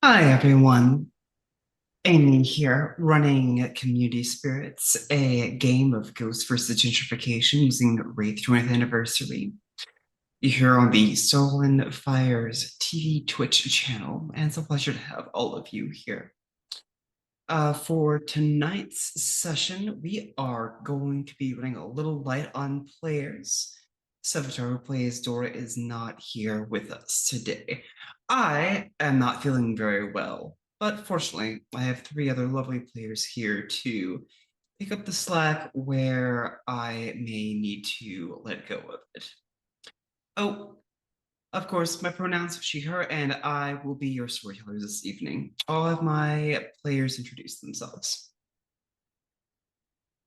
Hi, everyone. Amy here, running Community Spirits, a game of Ghost versus Gentrification using Wraith 20th Anniversary. You're here on the Stolen Fires TV Twitch channel, and it's a pleasure to have all of you here. For tonight's session, we are going to be running a little light on players. Savitar, who plays Dora, is not here with us today. I am not feeling very well, but fortunately, I have three other lovely players here to pick up the slack where I may need to let go of it. Oh, of course, my pronouns she, her, and I will be your storytellers this evening. I'll have my players introduce themselves.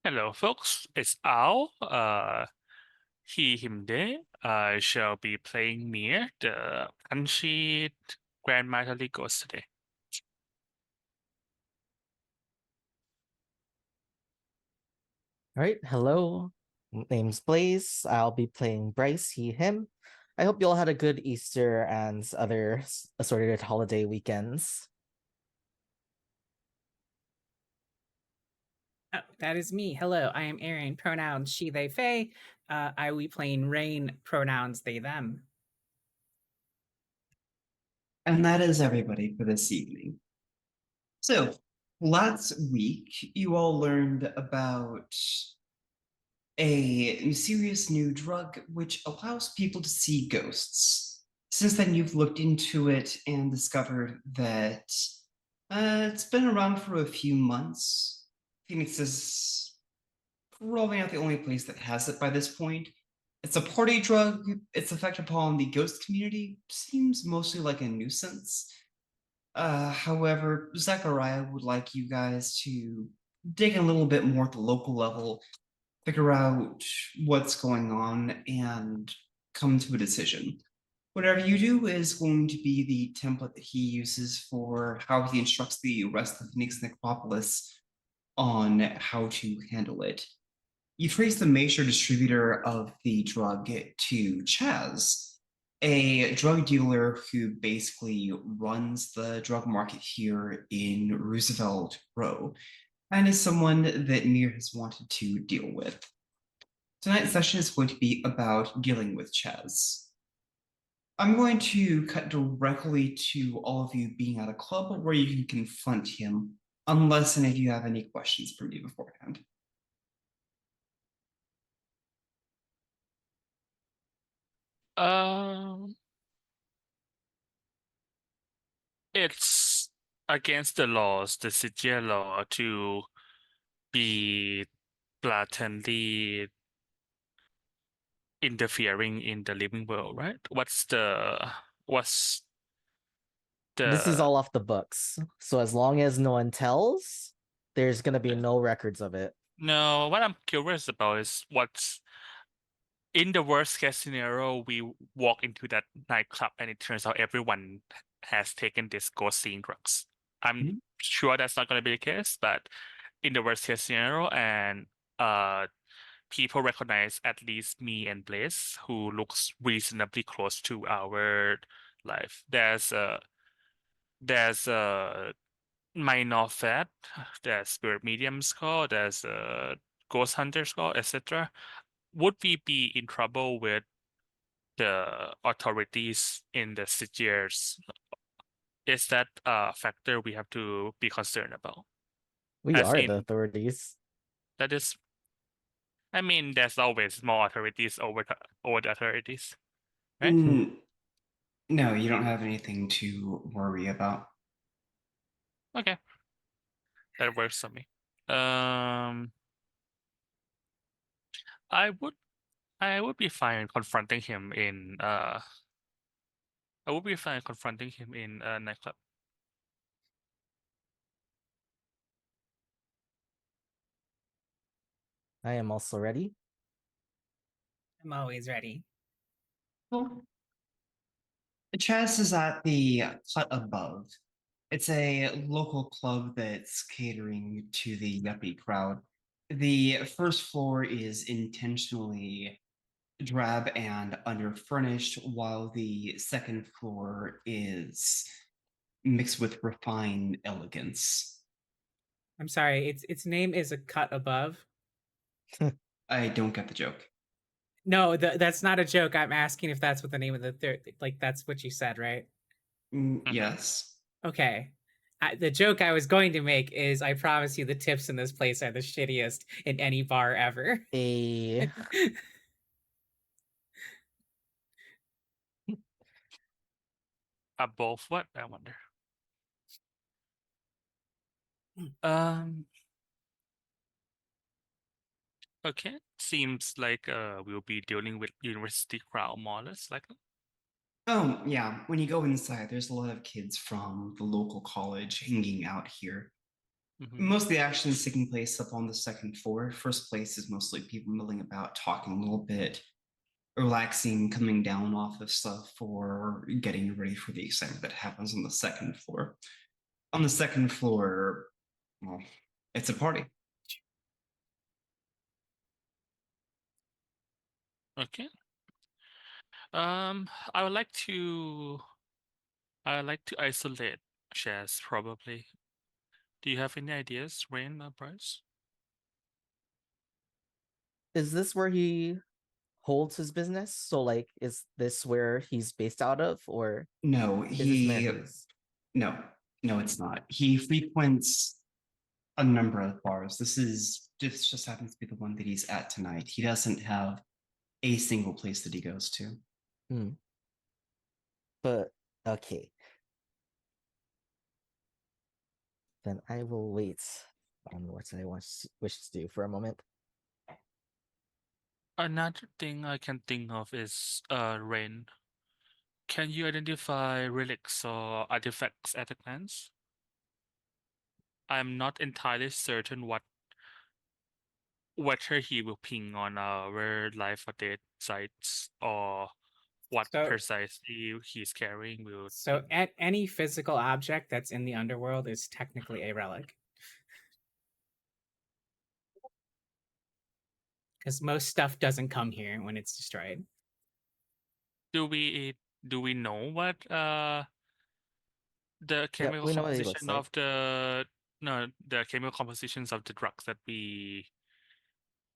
Hello, folks. It's Al. He, him, they. I shall be playing Mir, the punchy Grandmasterly Ghost today. All right, hello. Name's Blaze. I'll be playing Bryce, he, him. I hope you all had a good Easter and other assorted holiday weekends. Oh, that is me. Hello, I am Aaron. Pronouns she, they, they. I will be playing Rain. Pronouns they, them. And that is everybody for this evening. So, last week, you all learned about a mysterious new drug which allows people to see ghosts. Since then, you've looked into it and discovered that it's been around for a few months. Phoenix is probably not the only place that has it by this point. It's a party drug. Its effect upon the ghost community seems mostly like a nuisance. However, Zachariah would like you guys to dig in a little bit more at the local level, figure out what's going on, and come to a decision. Whatever you do is going to be the template that he uses for how he instructs the rest of the Phoenix Necropolis on how to handle it. You trace the major distributor of the drug to Chaz, a drug dealer who basically runs the drug market here in Roosevelt Row, and is someone that Mir has wanted to deal with. Tonight's session is going to be about dealing with Chaz. I'm going to cut directly to all of you being at a club where you can confront him, unless any of you have any questions for me beforehand. Um, it's against the laws, the city law, to be blatantly interfering in the living world, right? What's This is the all off the books. So as long as no one tells, there's gonna be no records of it. no? What I'm curious about is what's in the worst case scenario, we walk into that nightclub and it turns out everyone has taken this ghost seeing drugs. I'm Mhm. sure that's not going to be the case, but in the worst case scenario, and uh, people recognize at least me and Blaze, who looks reasonably close to our life. There's a minor fat, there's spirit medium score, there's a ghost hunter score, etc. Would we be in trouble with the authorities in the cities? Is that a factor we have to be concerned about? We As are the in, authorities. that is, I mean, there's always more authorities over the authorities, right? No, you don't have anything to worry about. Okay, that works for me. Um, I would, I would be fine confronting him in, I would be fine confronting him in a nightclub. I am also ready. I'm always ready. Well, Chaz is at the hut above. It's a local club that's catering to the yuppie crowd. The first floor is intentionally drab and underfurnished, while the second floor is mixed with refined elegance. I'm sorry, its name is a cut above. I don't get the joke. No, that's not a joke. I'm asking if that's what the name of the third, like that's what you said, right? Yes. Okay. The joke I was going to make is I promise you the tips in this place are the shittiest in any bar ever. A Above what? I wonder. Um. Okay. Seems like we'll be dealing with university crowd more or less likely. Oh, yeah. When you go inside, there's a lot of kids from the local college hanging out here. Mhm. Most of the action is taking place up on the second floor. First place is mostly people milling about, talking a little bit, relaxing, coming down off of stuff, or getting ready for the excitement that happens on the second floor. On the second floor, well, it's a party. Okay. I would like to. I would like to isolate shares probably. Do you have any ideas, Rain or Bryce? is this where he holds his business? So like, is this where he's based out of, or No, is this Mandy's? no, no, it's not. He frequents a number of bars. This just happens to be the one that he's at tonight. He doesn't have a single place that he goes to. Hmm. But okay. Then I will wait on what I wish to do for a moment. Another thing I can think of is Rain. Can you identify relics or artifacts at a glance? I'm not entirely certain whether he will ping on our life or death sites or what So precisely he's carrying will so at any physical object that's in the underworld is technically a relic. Because most stuff doesn't come here when it's destroyed. do we know what the Yep, chemical we know what he looks composition like. of the chemical compositions of the drugs that we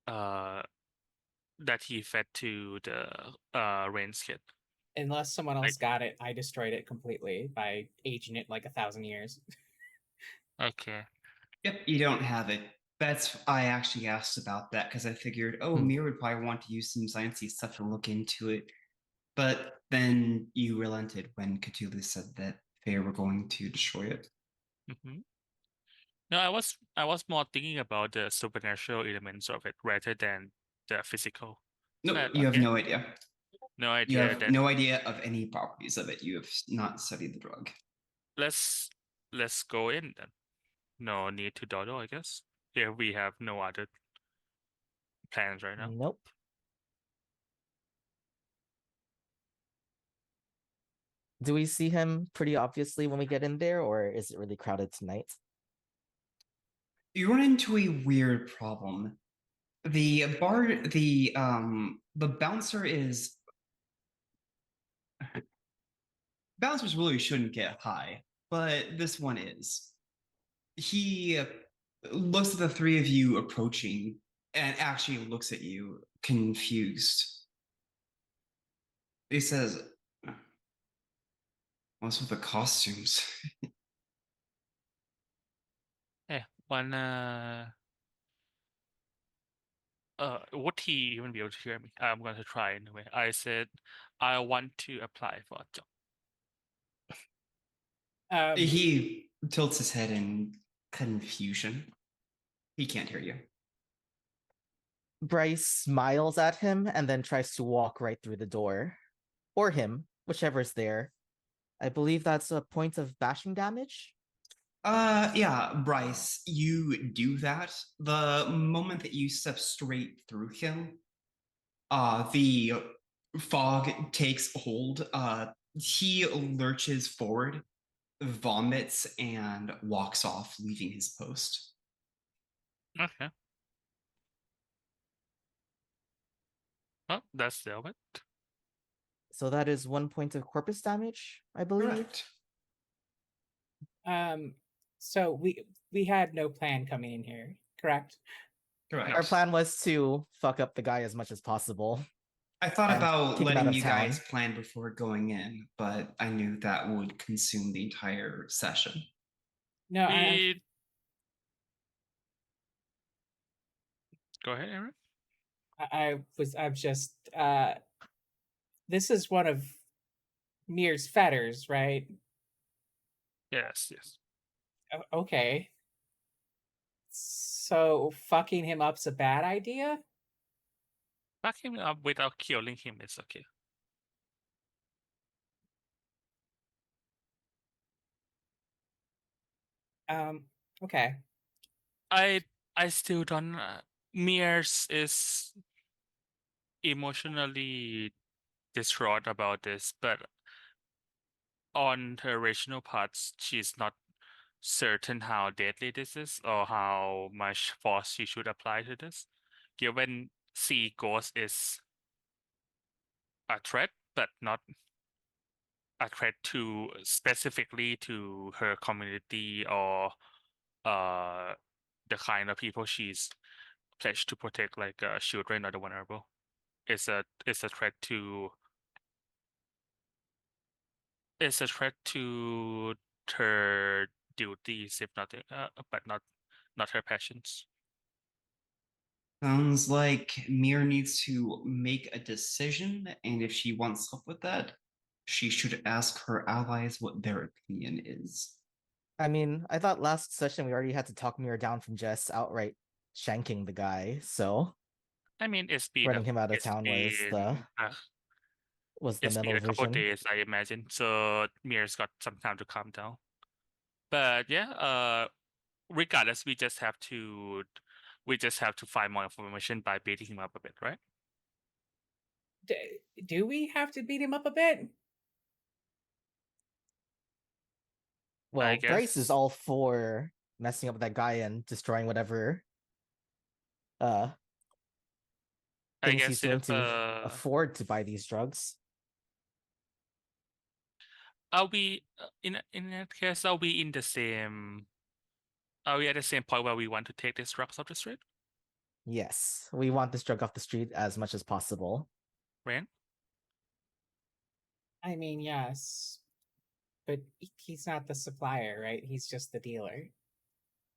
uh that he fed to the Rain's kid? Unless someone Like, else got it, I destroyed it completely by aging it like 1,000 years. okay. Yep, you don't have it. That's I actually asked about that because I figured, oh, Hmm. Mir would probably want to use some sciencey stuff to look into it. But then you relented when Cthulhu said that they were going to destroy it. Mm-hmm. No, I was more thinking about the supernatural elements of it rather than the physical. Nope, But you have okay, no idea. no You idea. have Then no idea of any properties of it. You have not studied the drug. let's let's go in then. No need to dawdle, I guess. Yeah, we have no other plans right now. Nope. Do we see him pretty obviously when we get in there, or is it really crowded tonight? You run into a weird problem. The bouncer is bouncers really shouldn't get high, but this one is. He looks at the three of you approaching and actually looks at you confused. He says, what's with the costumes? Yeah, would he even be able to hear me? I'm going to try anyway. I said I want to apply for a job. He tilts his head in confusion. He can't hear you. Bryce smiles at him and then tries to walk right through the door. Or him, whichever's there. I believe that's a point of bashing damage. Yeah, Bryce, you do that. The moment that you step straight through him, the fog takes hold. He lurches forward, vomits, and walks off, leaving his post. Okay. Oh, that's the of it. So that is 1 point of corpus damage, I believe. Correct. So we had no plan coming in here, correct? Correct. Our plan was to fuck up the guy as much as possible. I thought and about kick him out letting of you town. guys plan before going in, but I knew that would consume the entire session. No, Go ahead, Aaron. I'm just this is one of Mir's fetters, right? Yes, yes. Okay. So fucking him up's a bad idea? Back him up without killing him is okay. Okay. I still don't. Mears is emotionally distraught about this, but on her original parts, she's not certain how deadly this is or how much force she should apply to this. Given Sea Ghost is a threat, but not a threat to specifically to her community or the kind of people she's pledged to protect, like children or the vulnerable. It's a threat to her duties, if not but not her passions. Sounds like Mir needs to make a decision, and if she wants help with that, she should ask her allies what their opinion is. I mean, I thought last session we already had to talk Mir down from just outright shanking the guy, so I mean, it's been running him out of it's town been was the it's been middle a couple of vision. days, I imagine. So Mir's got some time to calm down. But yeah, regardless, we just have to find more information by beating him up a bit, right? Do we have to beat him up a bit? Well, guess. Bryce is all for messing up with that guy and destroying whatever I things guess he's willing if to afford to buy these drugs. are we in that case, are we in the same? Are we at the same point where we want to take these drugs off the street, Yes, we want this drug off the street as much as possible. Rain? I mean, yes. But he's not the supplier, right? He's just the dealer.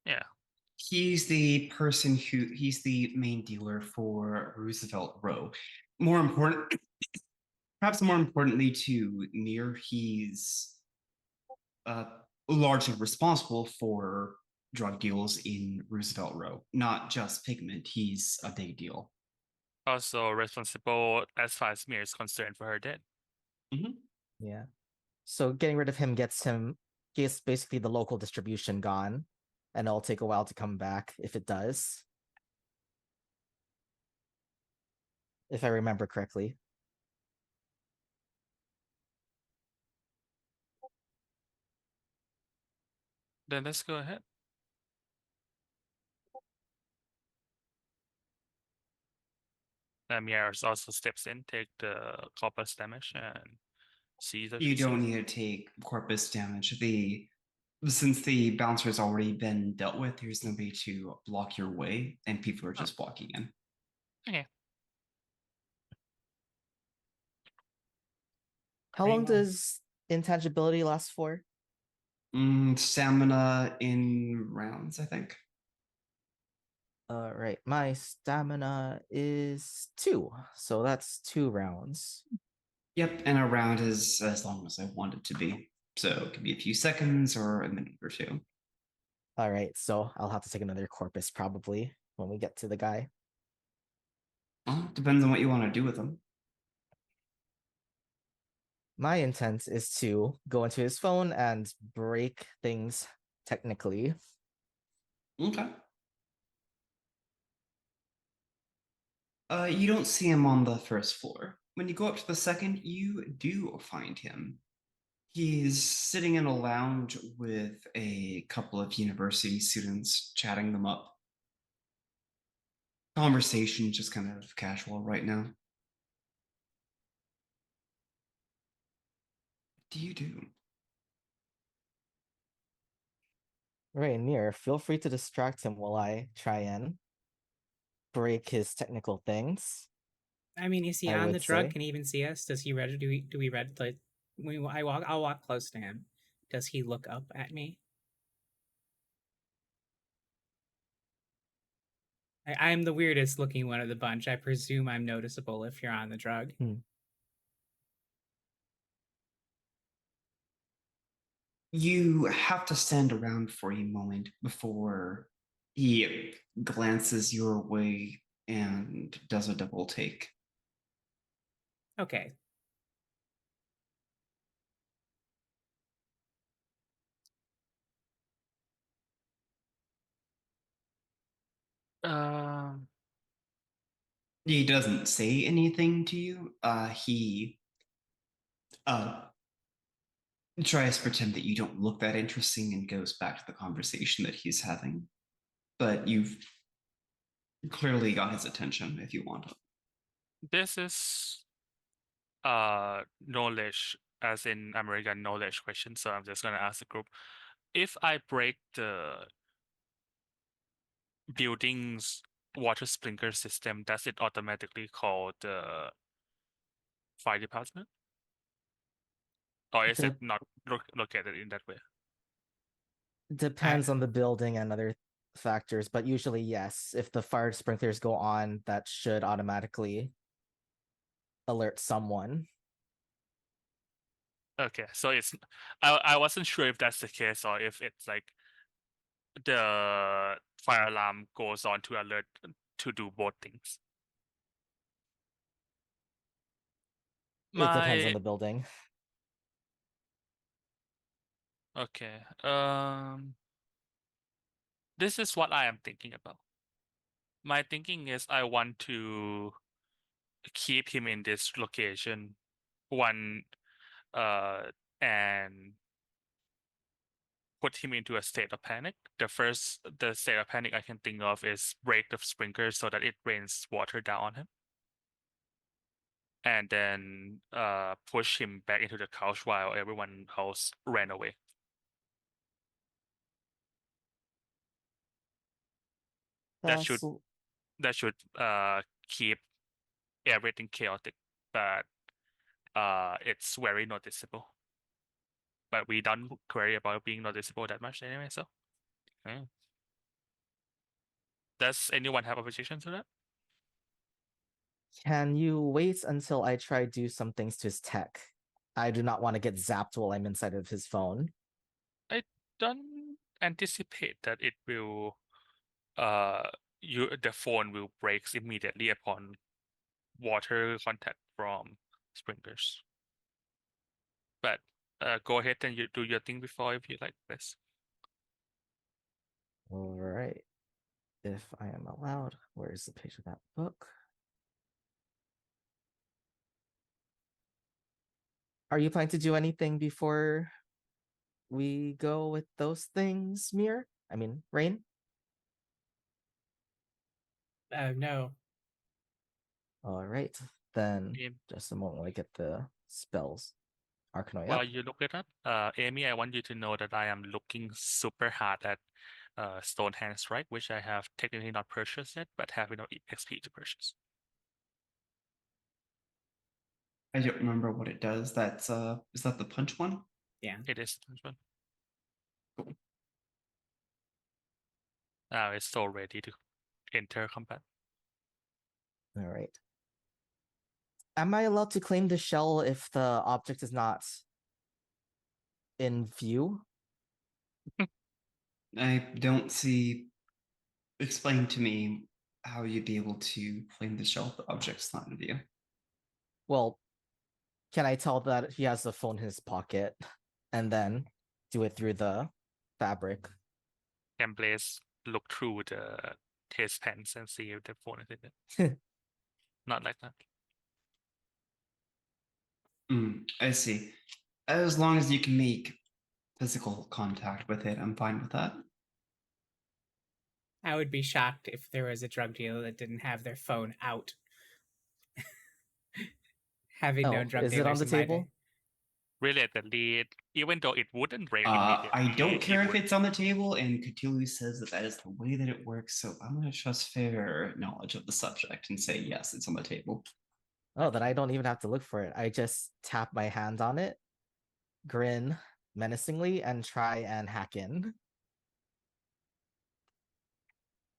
Yeah. He's the main dealer for Roosevelt Row. Perhaps more importantly to Mir, he's largely responsible for drug deals in Roosevelt Row, not just pigment. He's a big deal. Also responsible as far as Mir is concerned for her death. Yeah. So getting rid of him gets basically the local distribution gone, and it'll take a while to come back if it does. If I remember correctly. Then let's go ahead. Mir also steps in, take the corpus damage, and sees that You don't need to take corpus damage. Since the bouncer has already been dealt with, there's nobody to block your way, and people are just walking in. Okay. How long does intangibility last for? Stamina in rounds, I think. Right. My stamina is 2, so that's 2 rounds. Yep, and a round is as long as I want it to be. So it could be a few seconds or a minute or two. All right, so I'll have to take another corpus probably when we get to the guy. Well, depends on what you want to do with them. My intent is to go into his phone and break things technically. Okay. You don't see him on the first floor. When you go up to the second, you do find him. He's sitting in a lounge with a couple of university students, chatting them up. Conversation just kind of casual right now. What do you do? Rainier, feel free to distract him while I try and break his technical things. I mean, is he I on the would drug? say. Can he even see us? Does he read? Do we read like when I'll walk close to him. Does he look up at me? I'm the weirdest looking one of the bunch. I presume I'm noticeable if you're on the drug. You have to stand around for a moment before he glances your way and does a double take. Okay. Um, He doesn't say anything to you. He tries to pretend that you don't look that interesting and goes back to the conversation that he's having. But you've clearly got his attention if you want it. this is knowledge, as in American knowledge question. So I'm just gonna ask the group: if I break the building's water sprinkler system, does it automatically call the fire department? Or is it Dep- not located in that way? Depends on the building and other factors, but usually yes. If the fire sprinklers go on, that should automatically alert someone. Okay, so it's I wasn't sure if that's the case or if it's like the fire alarm goes on to alert to do both things. It depends My on the building. okay, this is what I am thinking about. My thinking is I want to keep him in this location one and put him into a state of panic. The state of panic I can think of is break the sprinkler so that it rains water down on him, and then push him back into the couch while everyone else ran away. That should So keep everything chaotic, but it's very noticeable. But we don't worry about being noticeable that much anyway. So, yeah. Does anyone have objection to that? can you wait until I try do some things to his tech? I do not want to get zapped while I'm inside of his phone. I don't anticipate that it will the phone will breaks immediately upon water contact from sprinklers. But go ahead and you do your thing before if you like this. All right. If I am allowed, where is the page of that book? Are you planning to do anything before we go with those things, Mir? I mean, Rain? No. All right. Then Yeah. just a moment while I get the spells. Arcanoi While up. you look it up, Amy, I want you to know that I am looking super hard at Stone Hand Strike, which I have technically not purchased yet, but have enough XP to purchase. I don't remember what it does. That's is that the punch one? Yeah. It is this one. Now it's still ready to enter combat. All right. Am I allowed to claim the shell if the object is not in view? I don't see. Explain to me how you'd be able to claim the shell if the object's not in view. Well, can I tell that he has the phone in his pocket and then do it through the fabric? Can Blaze look through the his pens and see if the phone is in it? Not like that. I see. As long as you can make physical contact with it, I'm fine with that. I would be shocked if there was a drug dealer that didn't have their phone out. Having Oh, no drug is it on dealers the in my table? day. relatedly, even though it wouldn't break I immediately, don't care if would. it's on the table, and Cthulhu says that is the way that it works. So I'm going to trust fair knowledge of the subject and say yes, it's on the table. Oh, then I don't even have to look for it. I just tap my hand on it, grin menacingly, and try and hack in.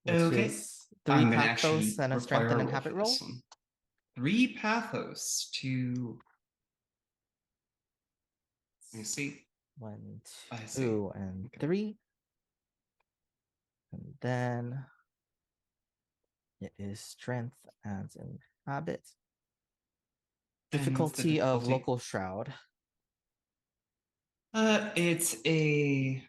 Which Okay. is 3 I'm going to pathos actually and a strength require and a roll for inhabit roll. this one. 3 pathos to. Let me see. 1, I see. 2, and Okay. 3. And then it is strength and inhabit. And what's the Difficulty of difficulty? local shroud. It's a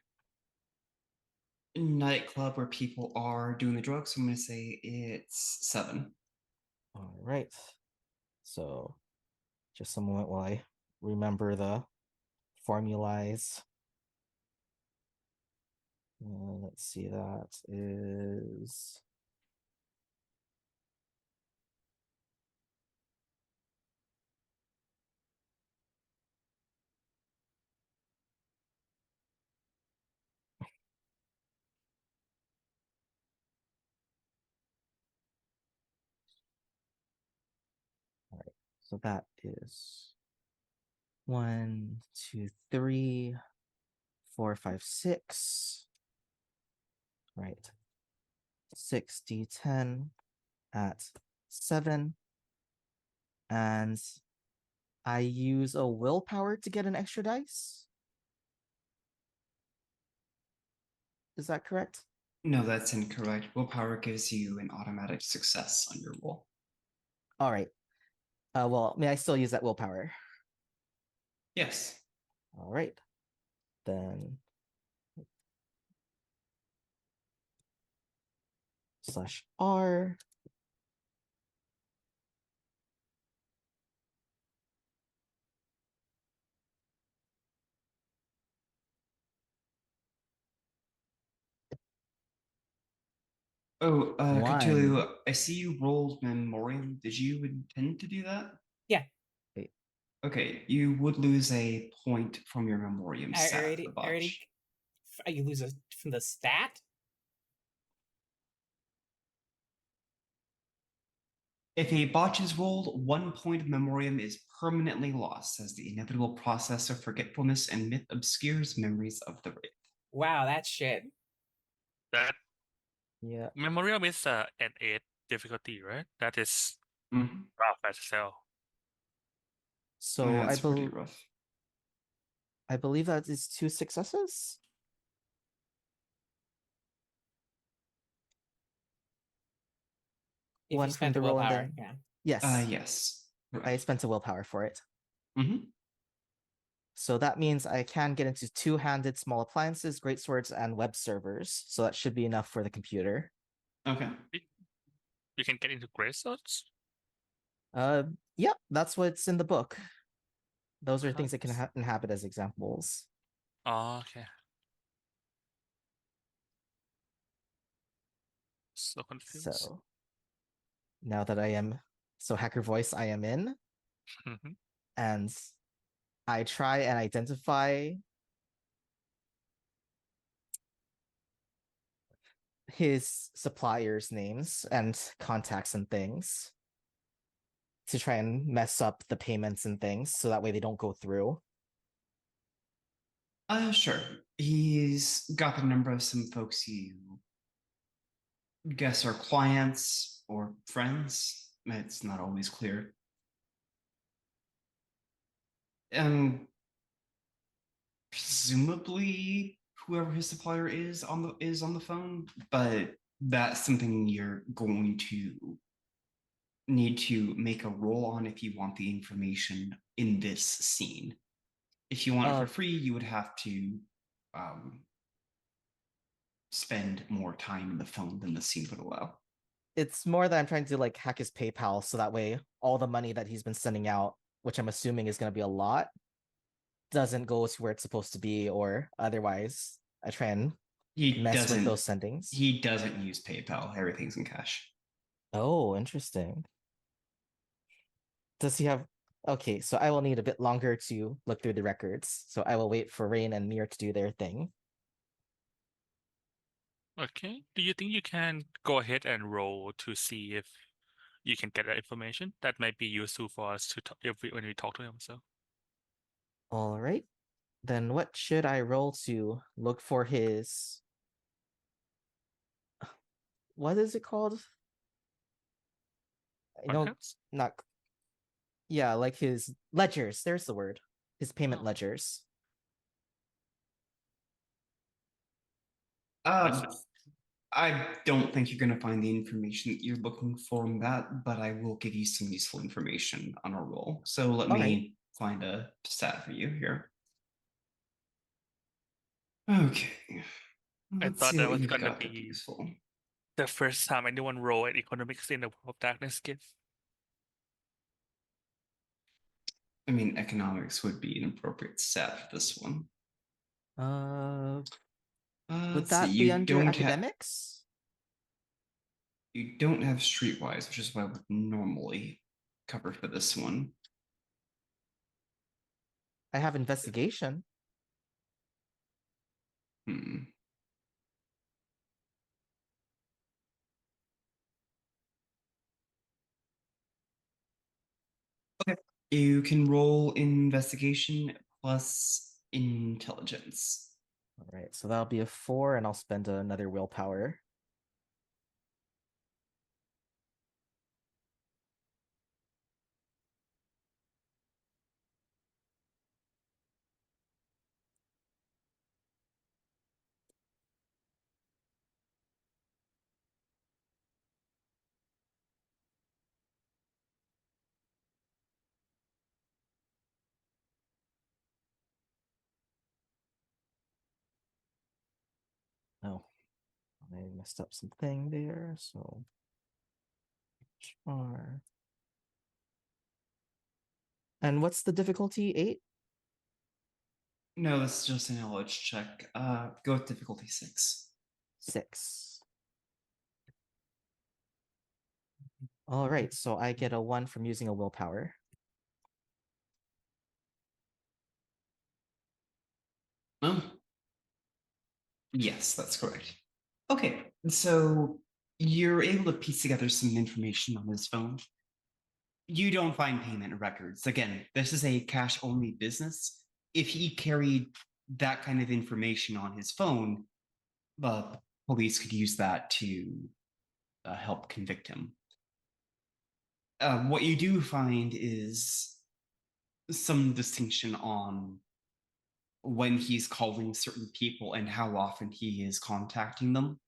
nightclub where people are doing the drugs. So I'm going to say it's 7. All right. So just a moment while I remember the formulas. Let's see, that is all right. So that is 1, 2, 3, 4, 5, 6. Right. 6d10 at 7. And I use a willpower to get an extra dice. Is that correct? No, that's incorrect. Willpower gives you an automatic success on your roll. All right. Well, may I still use that willpower? Yes. All right. Then /R. Oh, 1. Cthulhu, I see you rolled Memoriam. Did you intend to do that? Yeah. Wait. Okay, you would lose a point from your Memoriam I stat already, for the botch. you lose from the stat. If a botch is rolled, 1 point of Memoriam is permanently lost, as the inevitable process of forgetfulness and myth obscures memories of the Wraith. Wow, that's shit. That Yeah. Memoriam is an 8 difficulty, right? That is Mhm. rough as hell. So That's pretty rough. I believe that is 2 successes. If you One from spent the a roll and willpower, then yeah. yes. Yes. I Correct. spent a willpower for it. Mhm. So that means I can get into 2-handed small appliances, great swords, and web servers. So that should be enough for the computer. Okay. You can get into gray zones. Yeah, that's what's in the book. Those are things that can Nice. inhabit as examples. Oh, okay. So confused. So now that I am hacker voice, I am in, Mhm. and I try and identify his suppliers' names and contacts and things to try and mess up the payments and things so that way they don't go through. Sure. He's got the number of some folks you guess are clients or friends. It's not always clear. And presumably whoever his supplier is on the phone, but that's something you're going to need to make a roll on if you want the information in this scene. If you want it for free, you would have to spend more time in the phone than the scene would allow. It's more that I'm trying to like hack his PayPal so that way all the money that he's been sending out, which I'm assuming is going to be a lot, doesn't go to where it's supposed to be, or otherwise I try and mess with those sendings. He doesn't use PayPal. Everything's in cash. Oh, interesting. Does he have Okay, so I will need a bit longer to look through the records. So I will wait for Rain and Mir to do their thing. Okay. Do you think you can go ahead and roll to see if you can get that information? That might be useful for us to talk when we talk to him. So All right. Then what should I roll to look for his what is it called? I know contacts? not yeah, like his ledgers. There's the word. His payment Oh, ledgers. that's Uh, it. I don't think you're going to find the information that you're looking for in that, but I will give you some useful information on a roll. So let All right. me find a stat for you here. Okay. I Let's thought see that what was you've gonna got that's be useful. the first time anyone roll at economics in the World of Darkness game. I mean, economics would be an appropriate stat for this one. Uh would Let's see. that be under academics? You don't have streetwise, which is what I would normally cover for this one. I have investigation. Hmm. Okay. You can roll investigation plus intelligence. All right, so that'll be a 4, and I'll spend another willpower. Oh, I messed up something there, so HR. And what's the difficulty? 8? No, this is just a knowledge check. Go with difficulty 6. 6. All right, so I get a 1 from using a willpower. Oh, yes, that's correct. Okay, so you're able to piece together some information on his phone. You don't find payment records. Again, this is a cash only business. If he carried that kind of information on his phone, the police could use that to help convict him. What you do find is some distinction on when he's calling certain people and how often he is contacting them.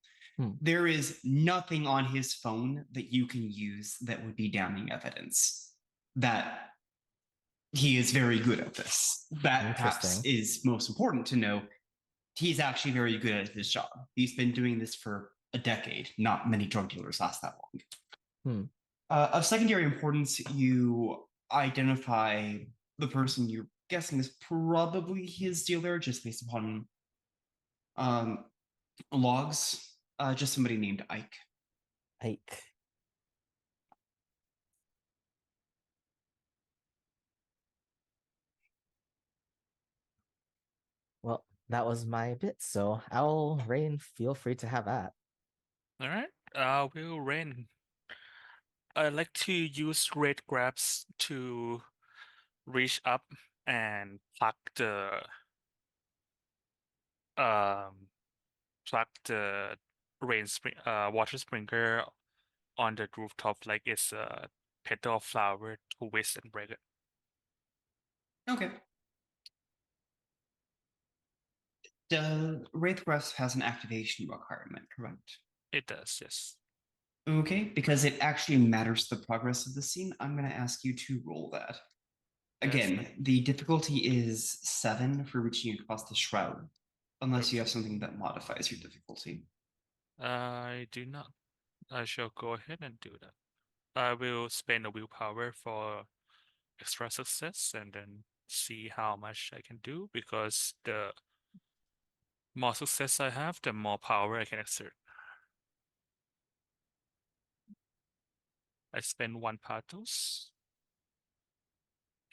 There is nothing on his phone that you can use that would be damning evidence that he is very good at this. That perhaps Interesting. is most important to know. He's actually very good at his job. He's been doing this for a decade. Not many drug dealers last that long. Of secondary importance, you identify the person you're guessing is probably his dealer just based upon um, logs. Just somebody named Ike. Ike. Well, that was my bit, so Owl, Rain, feel free to have that. All right. Will Rain. I'd like to use red grabs to reach up and um plug the water sprinkler on the rooftop like it's a petal of flower to whisk and break it. Okay. The Wraith Grasp has an activation requirement, correct? It does, yes. Okay, because it actually matters the progress of the scene, I'm going to ask you to roll that. Yes, Again, the difficulty is 7 for reaching across the shroud, unless you have something that modifies your difficulty. I do not. I shall go ahead and do that. I will spend a willpower for extra success and then see how much I can do because the more success I have, the more power I can exert. I spend 1 pathos.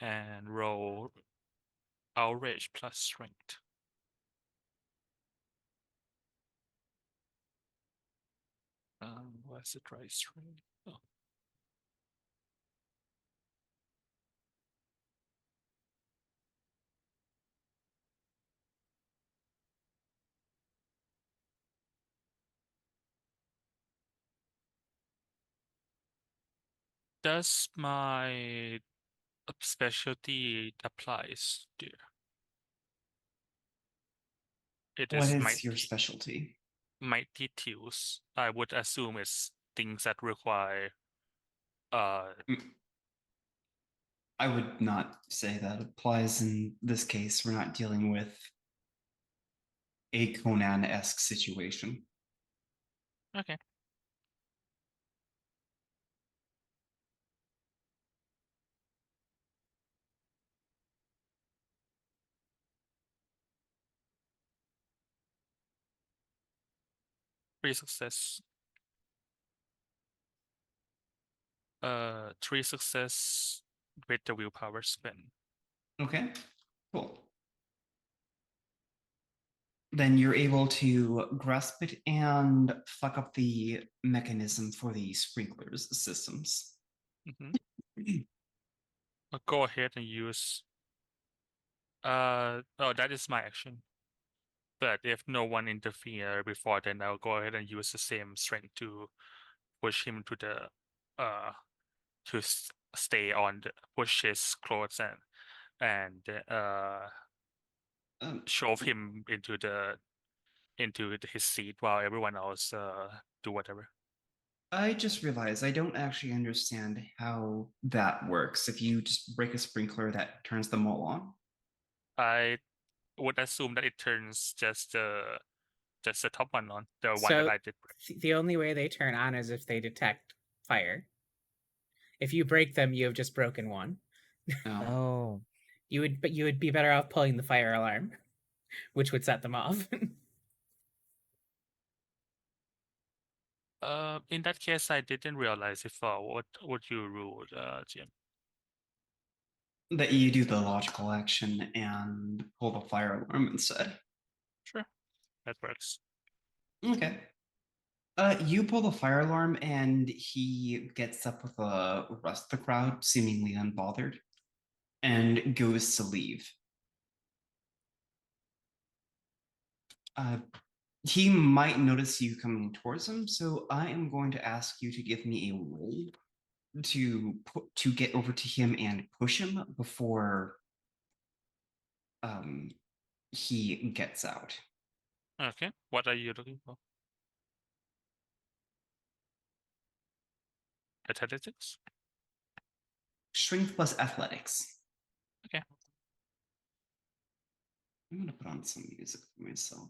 and roll outrage plus strength. What's the right strength? Oh. Does my specialty applies there? It What is is your specialty? mighty tools. I would assume it's things that require I would not say that applies in this case. We're not dealing with a Conan-esque situation. okay. Three success. Three success with the willpower spin. Okay, cool. Then you're able to grasp it and fuck up the mechanism for the sprinklers systems. I'll go ahead and use. Oh, that is my action. But if no one interfere before, then I'll go ahead and use the same strength to push him to the to stay on the push his clothes and shove him into his seat while everyone else do whatever. I just realized I don't actually understand how that works. If you just break a sprinkler, that turns them all on. I would assume that it turns just the top one on, the one So that I did. the only way they turn on is if they detect fire. If you break them, you have just broken one. Oh. Oh. You would be better off pulling the fire alarm, which would set them off. In that case, I didn't realize if what would you rule, Jim? That you do the logical action and pull the fire alarm instead. Sure, that works. Okay. You pull the fire alarm and he gets up with the rest of the crowd, seemingly unbothered, and goes to leave. He might notice you coming towards him, so I am going to ask you to give me a roll to get over to him and push him before he gets out. Okay, what are you looking for? Athletics? Strength plus athletics. Okay. I'm gonna put on some music for myself.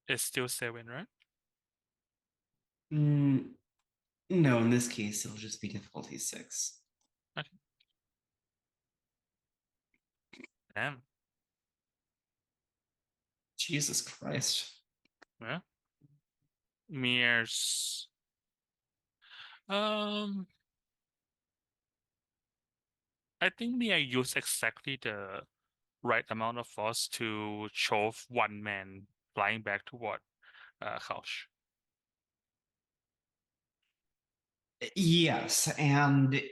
It's still 7, right? No, in this case, it'll just be difficulty 6. Okay. Damn. Jesus Christ. Yeah. Mirrors. I think Mia used exactly the right amount of force to shove one man flying back toward Couch. Yes, and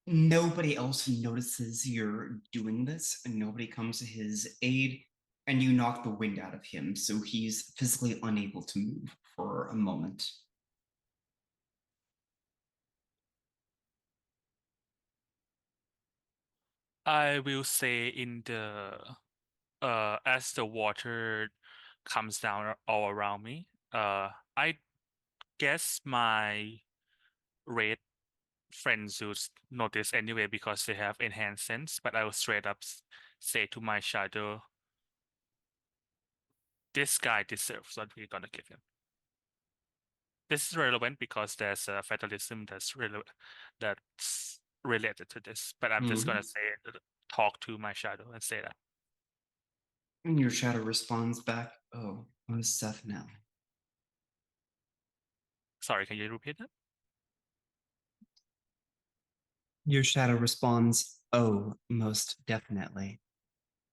nobody else notices you're doing this, and nobody comes to his aid, and you knock the wind out of him, so he's physically unable to move for a moment. I will say in the as the water comes down all around me, I guess my Wraith friends would notice anyway because they have enhanced sense, but I will straight up say to my shadow, this guy deserves what we're gonna give him. This is relevant because there's a fatalism that's related to this, but I'm just gonna say talk to my shadow and say that. And your shadow responds back, oh, most definitely. Sorry, can you repeat that? Your shadow responds, oh, most definitely.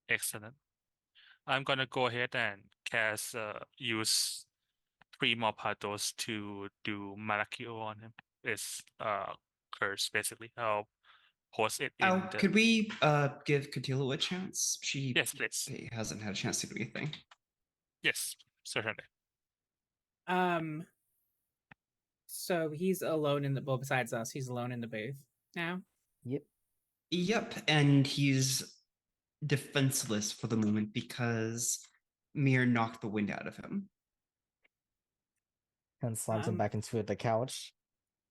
Excellent. I'm gonna go ahead and cast use 3 more pathos to do Malakio on him. It's curse basically. I'll post it in the Could we give Katila a chance? She yes, please. hasn't had a chance to do anything. Yes, certainly. So he's alone in the besides us, he's alone in the booth now. Yep. Yep, and he's defenseless for the moment because Mir knocked the wind out of him. And slams him back into the couch.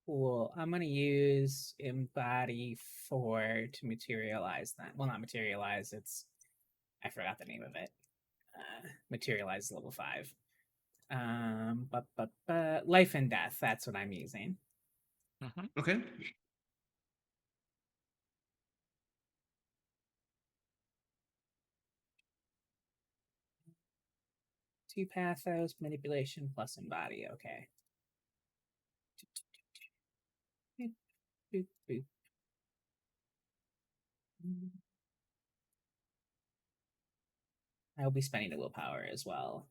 Cool. I'm gonna use embody 4 to materialize that. Well, not materialize. It's I forgot the name of it. Materialize level 5. But life and death. That's what I'm using. Okay. 2 pathos, manipulation plus embody. Okay. Boop, boop, boop. I'll be spending a willpower as well.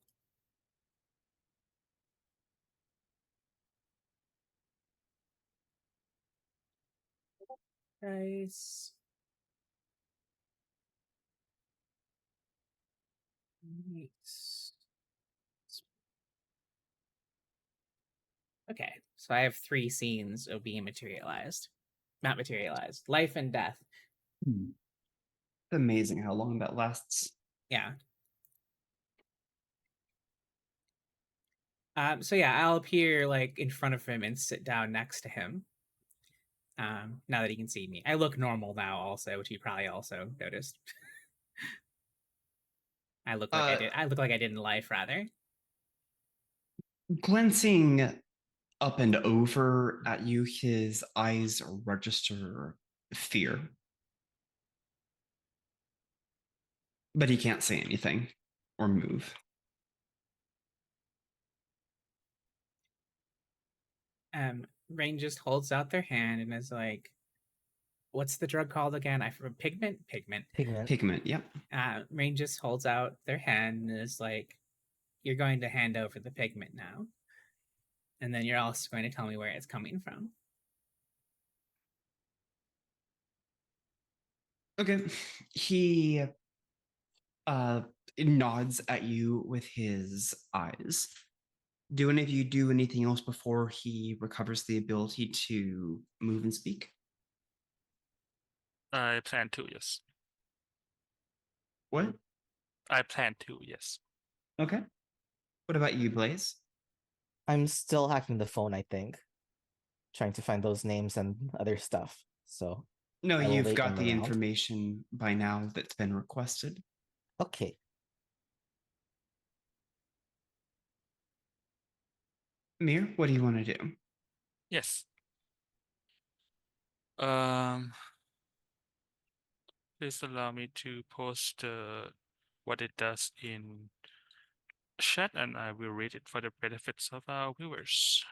Nice. Nice. Okay, so I have 3 scenes of being materialized. Not materialized. Life and death. It's amazing how long that lasts. Yeah. So yeah, I'll appear like in front of him and sit down next to him. Now that he can see me. I look normal now also, which you probably also noticed. I look like I look like I did in life rather. Glancing up and over at you, his eyes register fear. But he can't say anything or move. Rain just holds out their hand and is like, what's the drug called again? I forgot. Pigment? Pigment, yep. Rain just holds out their hand and is like, you're going to hand over the pigment now. And then you're also going to tell me where it's coming from. Okay. He nods at you with his eyes. Do any of you do anything else before he recovers the ability to move and speak? I plan to, yes. What? I plan to, yes. Okay. What about you, Blaze? I'm still hacking the phone, I think. Trying to find those names and other stuff. So No, I will you've wait got in the round. information by now that's been requested. Okay. Mir, what do you want to do? Yes. Please allow me to post what it does in chat, and I will read it for the benefits of our viewers.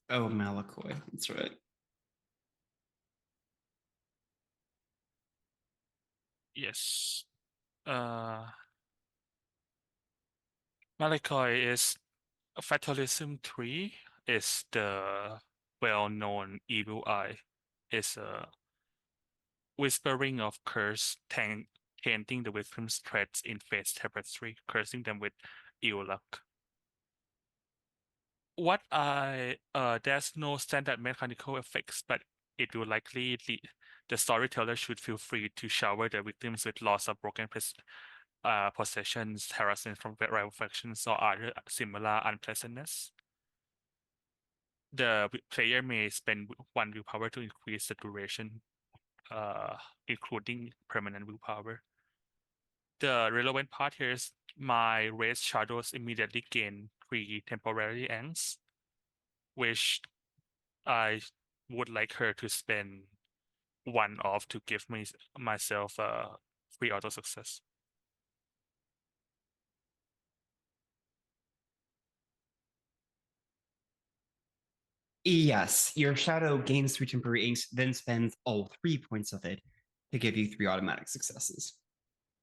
Oh, Malakoi, that's right. Yes. Malakoi is Fatalism 3 is the well-known evil eye. It's a whispering of curse tainting the victim's threats in Fate's tapestry, cursing them with ill luck. There's no standard mechanical effects, but it will likely the storyteller should feel free to shower the victims with loss of broken possessions, harassment from rival factions, or other similar unpleasantness. The player may spend 1 willpower to increase the duration, including permanent willpower. The relevant part here is my Wraith shadows immediately gain 3 temporary angst, which I would like her to spend 1 off to give myself 3 auto success. Yes, your shadow gains 3 temporary inks, then spends all 3 points of it to give you 3 automatic successes.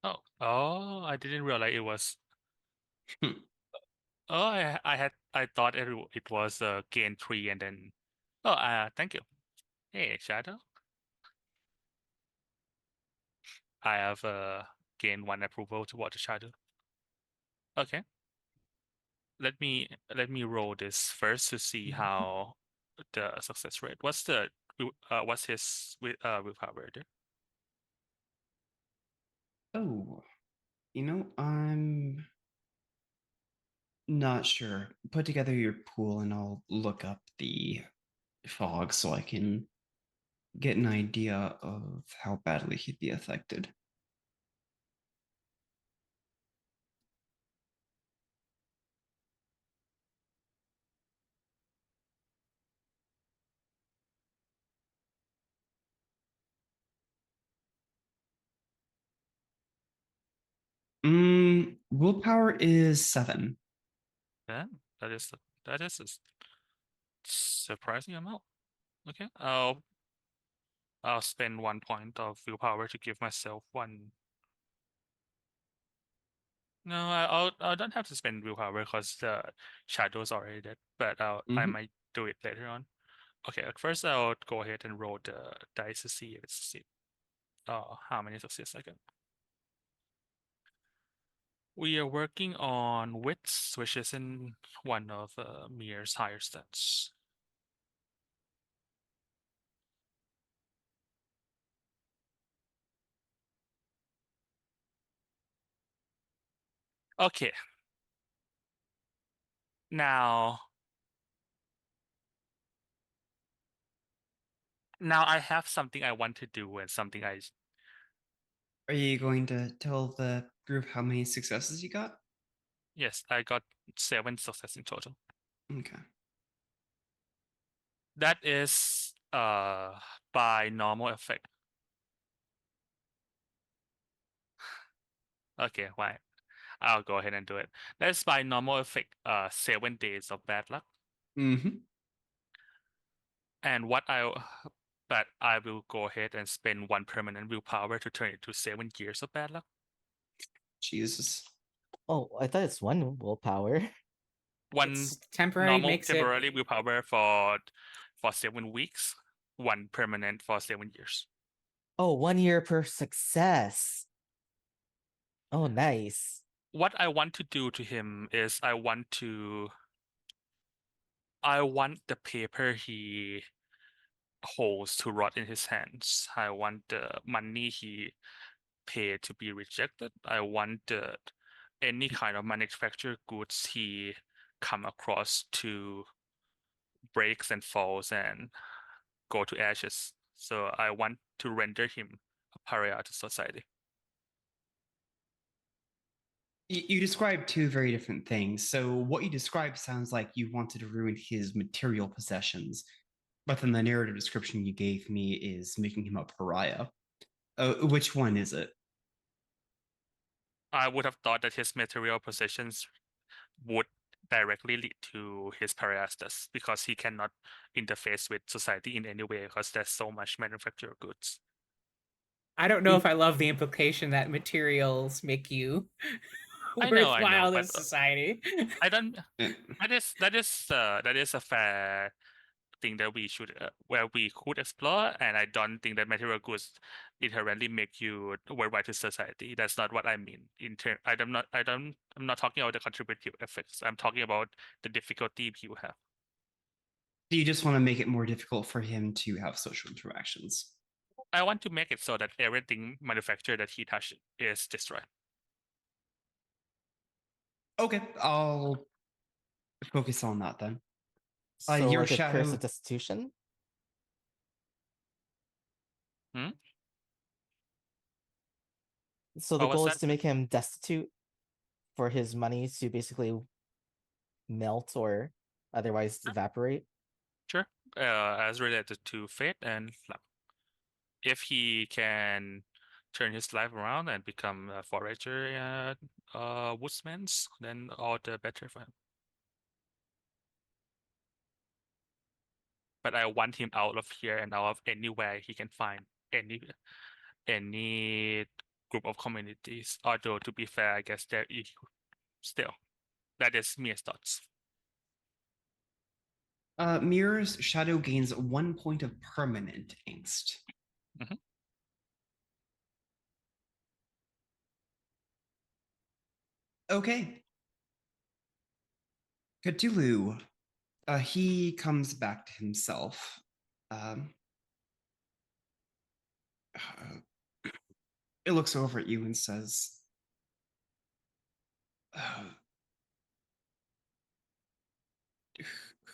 Oh, I didn't realize it was. Hmm. Oh, I thought it was gain 3 and then. Oh, thank you. Hey, Shadow. I have gained 1 approval toward the Shadow. Okay. Let me roll this first to see how the success rate. What's his willpower there? Oh, I'm not sure. Put together your pool and I'll look up the fog so I can get an idea of how badly he'd be affected. Willpower is 7. Yeah, that is a surprising amount. Okay, I'll spend 1 point of willpower to give myself 1. No, I don't have to spend willpower because the shadow's already dead. But I Mhm. might do it later on. Okay, at first I'll go ahead and roll the dice to see if it's how many success I get. We are working on wits, which is in one of Mir's higher stats. Okay. Now I have something I want to do and something I Are you going to tell the group how many successes you got? yes, I got 7 success in total. Okay. That is by normal effect. Okay, why? I'll go ahead and do it. That's by normal effect, 7 days of bad luck. Mm-hmm. And but I will go ahead and spend 1 permanent willpower to turn it to 7 years of bad luck. Jesus. Oh, I thought it's 1 willpower. 1 It's temporary normal makes temporarily it. willpower for 7 weeks, 1 permanent for 7 years. Oh, 1 year per success. Oh, nice. What I want to do to him is I want the paper he holds to rot in his hands. I want the money he paid to be rejected. I want any kind of manufactured goods he come across to breaks and falls and go to ashes. So I want to render him a pariah to society. You described 2 very different things. So what you described sounds like you wanted to ruin his material possessions, but then the narrative description you gave me is making him a pariah. Which one is it? I would have thought that his material possessions would directly lead to his pariah status because he cannot interface with society in any way because there's so much manufactured goods. I don't know if I love the implication that materials make you I know, worthwhile in but society. I don't. Eh, That is a fair thing that we should where we could explore, and I don't think that material goods inherently make you worthwhile to society. That's not what I mean. I'm not talking about the contributive effects. I'm talking about the difficulty you have. You just want to make it more difficult for him to have social interactions. I want to make it so that everything manufactured that he touched is destroyed. Okay, I'll focus on that then. So Your like a curse shadow. of destitution? Hmm? So the What was goal is that? to make him destitute for his money to basically melt or otherwise evaporate. Sure. As related to fate and luck. If he can turn his life around and become a forager and woodsman's, then all the better for him. But I want him out of here and out of anywhere he can find any group of communities. Although to be fair, I guess there is still. That is Mia's thoughts. Mirror's shadow gains 1 point of permanent angst. Mhm. Okay. Cthulhu. He comes back to himself. It looks over at you and says,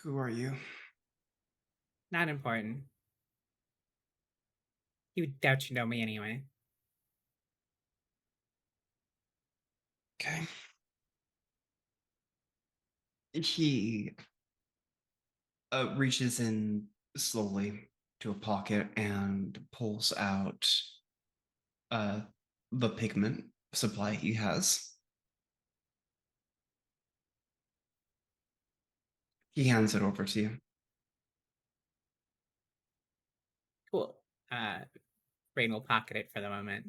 who are you? Not important. You doubt you know me anyway. Okay. He reaches in slowly to a pocket and pulls out the pigment supply he has. He hands it over to you. Cool. Rain will pocket it for the moment.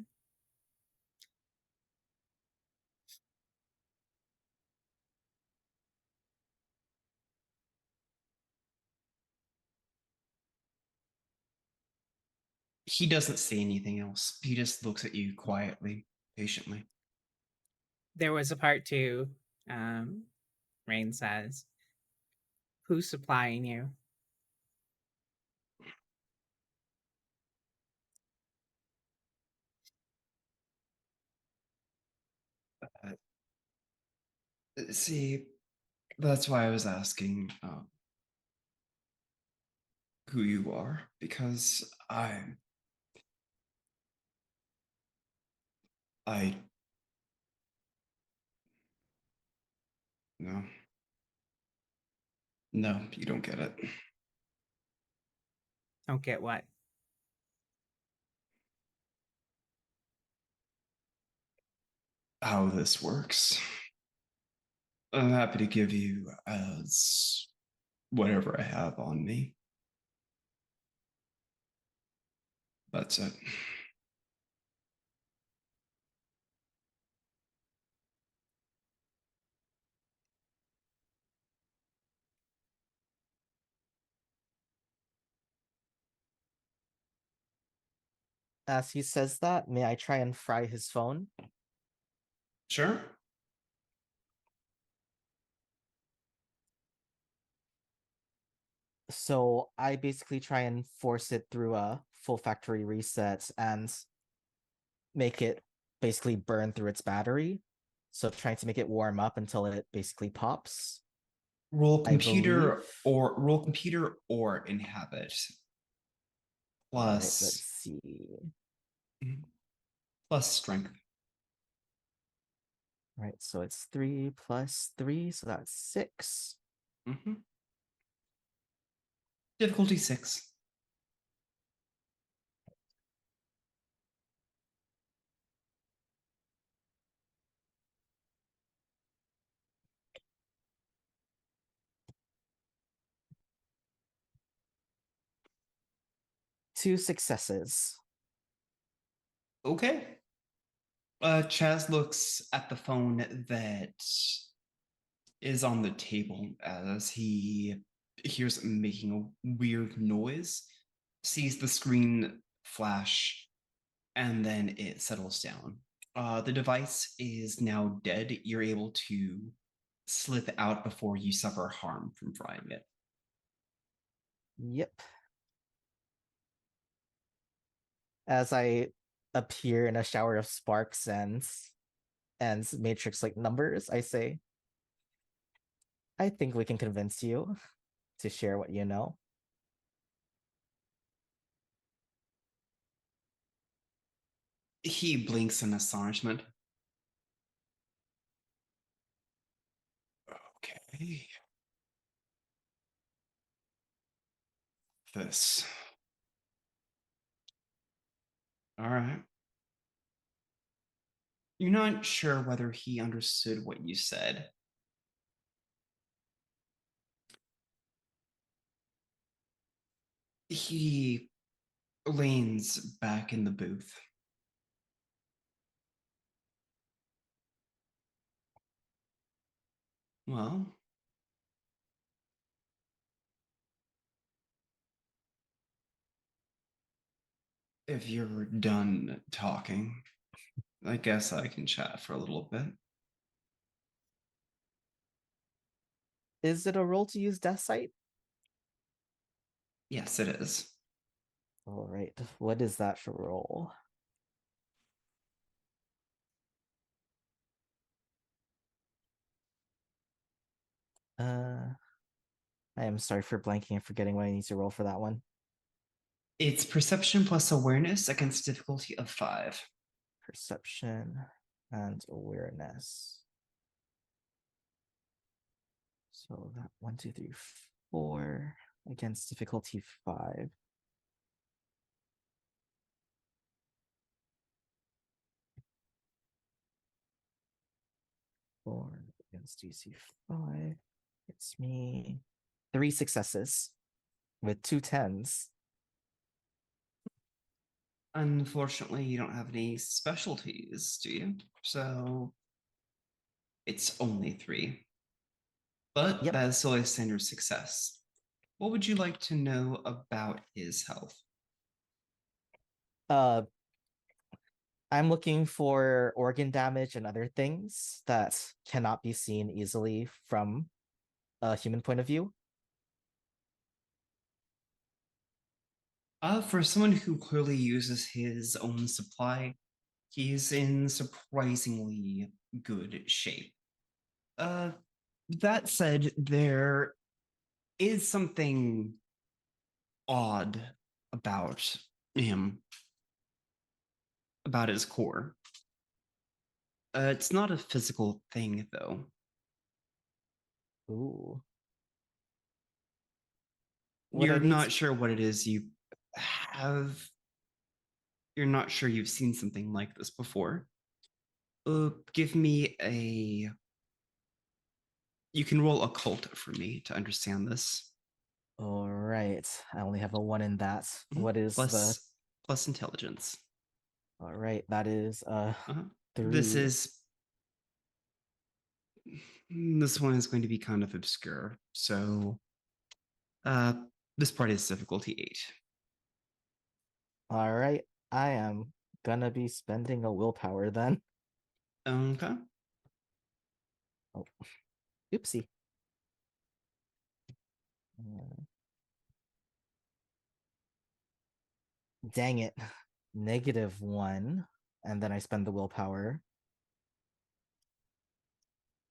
He doesn't say anything else. He just looks at you quietly, patiently. There was a part two. Rain says, "Who's supplying you?" See, that's why I was asking who you are, because I no. No, you don't get it. Don't get what? How this works. I'm happy to give you as whatever I have on me. That's it. As he says that, may I try and fry his phone? Sure. So I basically try and force it through a full factory reset and make it basically burn through its battery. So trying to make it warm up until it basically pops. Roll I computer believe. or inhabit. All right, let's Plus see. plus strength. All right, so it's 3 plus 3, so that's 6. Mm-hmm. Difficulty 6. Two successes. Okay. Chaz looks at the phone that is on the table as he hears it making a weird noise, sees the screen flash, and then it settles down. The device is now dead. You're able to slip out before you suffer harm from frying it. Yep. As I appear in a shower of sparks and matrix like numbers, I say, I think we can convince you to share what you know. He blinks in astonishment. Okay. This. All right. You're not sure whether he understood what you said. He leans back in the booth. Well, if you're done talking, I guess I can chat for a little bit. Is it a roll to use Death Sight? Yes, it is. All right. What is that for roll? I am sorry for blanking and forgetting what I need to roll for that one. It's perception plus awareness against difficulty of 5. Perception and awareness. So that 1, 2, 3, 4 against difficulty 5. Four against DC 5. It's me. 3 successes with 2 10s. Unfortunately, you don't have any specialties, do you? So it's only 3. But Yep. that is still a standard success. What would you like to know about his health? I'm looking for organ damage and other things that cannot be seen easily from a human point of view. For someone who clearly uses his own supply, he's in surprisingly good shape. That said, there is something odd about him, about his core. It's not a physical thing, though. Ooh. Would I You're need not sure what it is you have. You're not sure you've seen something like this before. Give me a. You can roll occult for me to understand this. All right. I only have a 1 in that. Mhm. What is the plus intelligence? All right, that is Uh-huh. 3. This one is going to be kind of obscure. So this part is difficulty 8. All right. I am gonna be spending a willpower then. Okay. Oh, oopsie. Uh, Dang it. -1. And then I spend the willpower.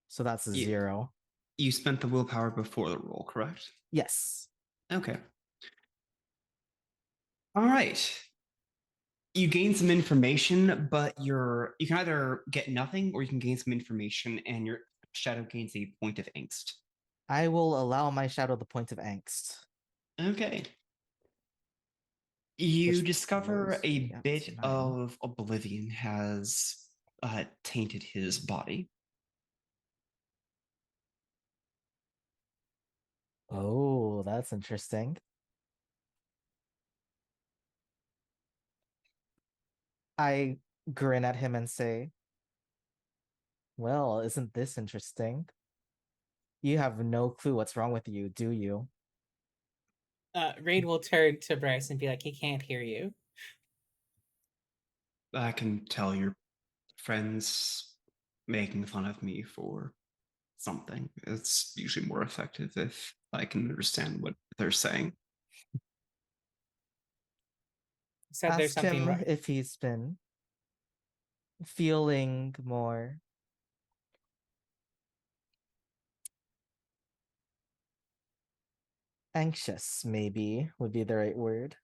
So that's a You, 0. you spent the willpower before the roll, correct? Yes. Okay. All right. You gain some information, but you can either get nothing or you can gain some information and your shadow gains a point of angst. I will allow my shadow the point of angst. Okay. You Which discover blows a me up bit to 9. of Oblivion has tainted his body. Oh, that's interesting. I grin at him and say, well, isn't this interesting? You have no clue what's wrong with you, do you? Raid will turn to Bryce and be like, he can't hear you. I can tell your friends making fun of me for something. It's usually more effective if I can understand what they're saying. Said there's Ask something him wrong. if he's been feeling more anxious, maybe would be the right word.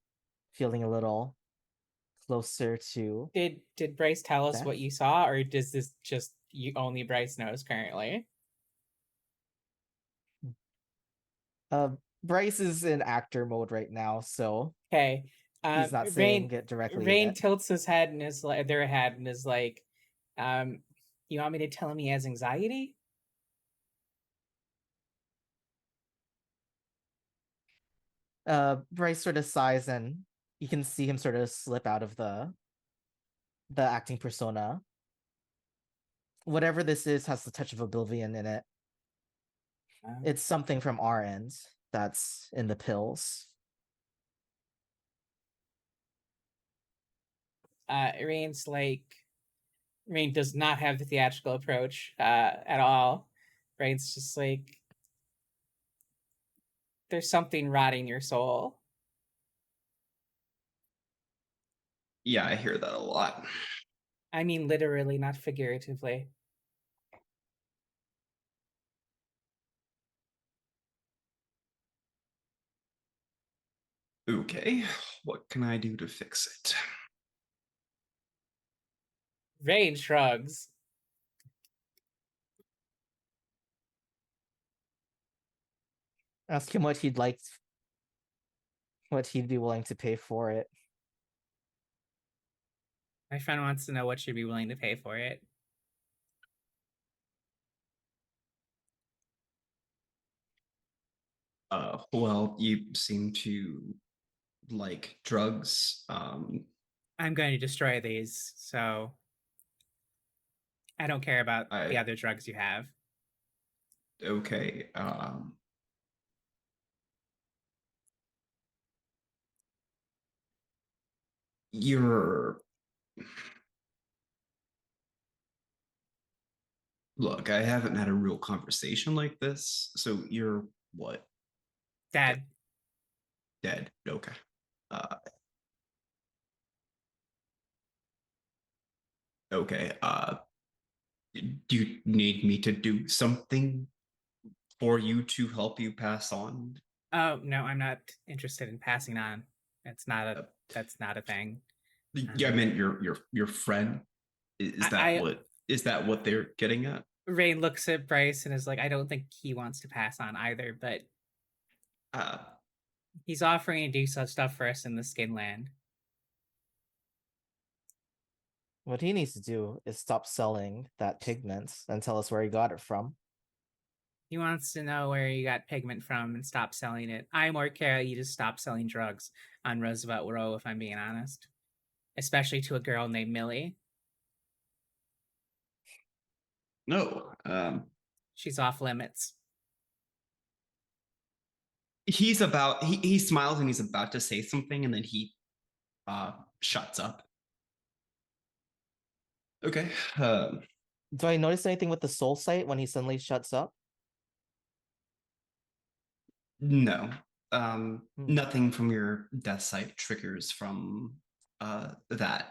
Feeling a little closer to Did Bryce tell us death. what you saw, or does this just you only Bryce knows currently? Bryce is in actor mode right now, so Okay. he's not saying Rain it directly Rain yet. tilts his head and is like their head and is like, You want me to tell him he has anxiety? Bryce sort of sighs, and you can see him sort of slip out of the acting persona. Whatever this is has the touch of Oblivion in it. It's something from our end that's in the pills. Rain's like, Rain does not have the theatrical approach at all. Rain's just like, there's something rotting your soul. Yeah, I hear that a lot. I mean, literally, not figuratively. Okay, what can I do to fix it? Rain shrugs. Ask him what he'd be willing to pay for it. My friend wants to know what you'd be willing to pay for it. Well, you seem to like drugs. I'm going to destroy these, so I don't care about the other drugs you have. Okay. You're Look, I haven't had a real conversation like this. So you're what? Dad, Dead. Okay. Uh, okay. Do you need me to do something for you to help you pass on? oh no, I'm not interested in passing on. That's not a thing. Yeah, I meant your friend. Is that what they're getting at? Rain looks at Bryce and is like, I don't think he wants to pass on either, but Uh, he's offering to do such stuff for us in the Skinland. What he needs to do is stop selling that pigment and tell us where he got it from. He wants to know where you got pigment from and stop selling it. I more care you just stop selling drugs on Roosevelt Row, if I'm being honest. Especially to a girl named Millie. no. She's off limits. He smiles and he's about to say something and then he shuts up. Okay. Do I notice anything with the soul sight when he suddenly shuts up? No. Nothing from your death sight triggers from that.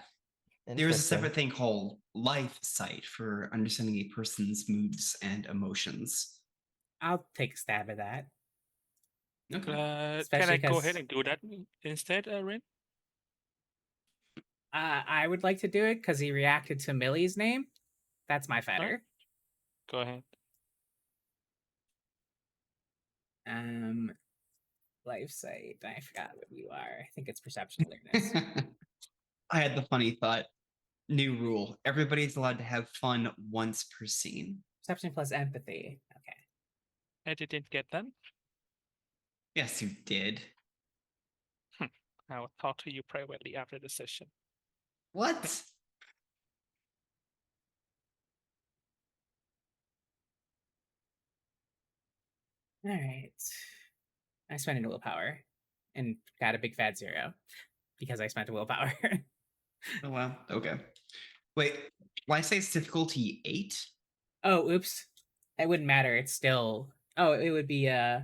There's a separate thing called life sight for understanding a person's moods and emotions. I'll take a stab at that. Okay. Can I go ahead and do that instead, Rin? I would like to do it because he reacted to Millie's name. That's my fetter. Go ahead. Life sight. I forgot what you are. I think it's perception awareness. I had the funny thought. New rule. Everybody's allowed to have fun once per scene. Perception plus empathy. Okay. I didn't get that. Yes, you did. I will talk to you privately after the session. What? All right. I spent a willpower and got a big fat 0 because I spent a willpower. Oh, wow. Okay. Wait, why say it's difficulty 8? Oh, oops. It wouldn't matter. It's still. Oh, it would be It's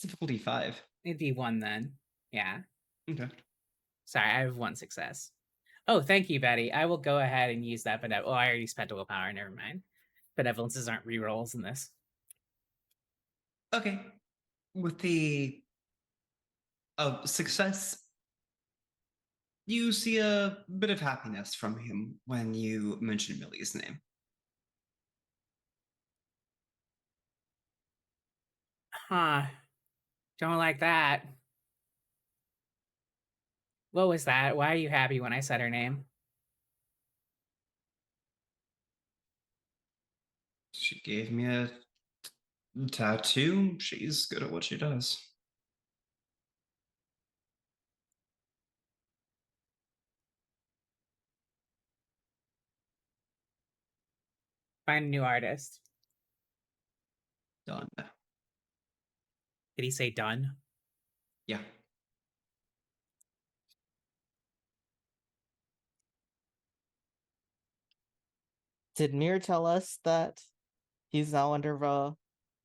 difficulty 5. It'd be 1 then. Yeah. Okay. Sorry, I have 1 success. Oh, thank you, Betty. I will go ahead and use that. Oh, I already spent a willpower. Never mind. Benevolences aren't rerolls in this. Okay. With the success, you see a bit of happiness from him when you mention Millie's name. Huh. Don't like that. What was that? Why are you happy when I said her name? She gave me a tattoo. She's good at what she does. Find a new artist. Done. Did he say done? Yeah. Did Mir tell us that he's now under a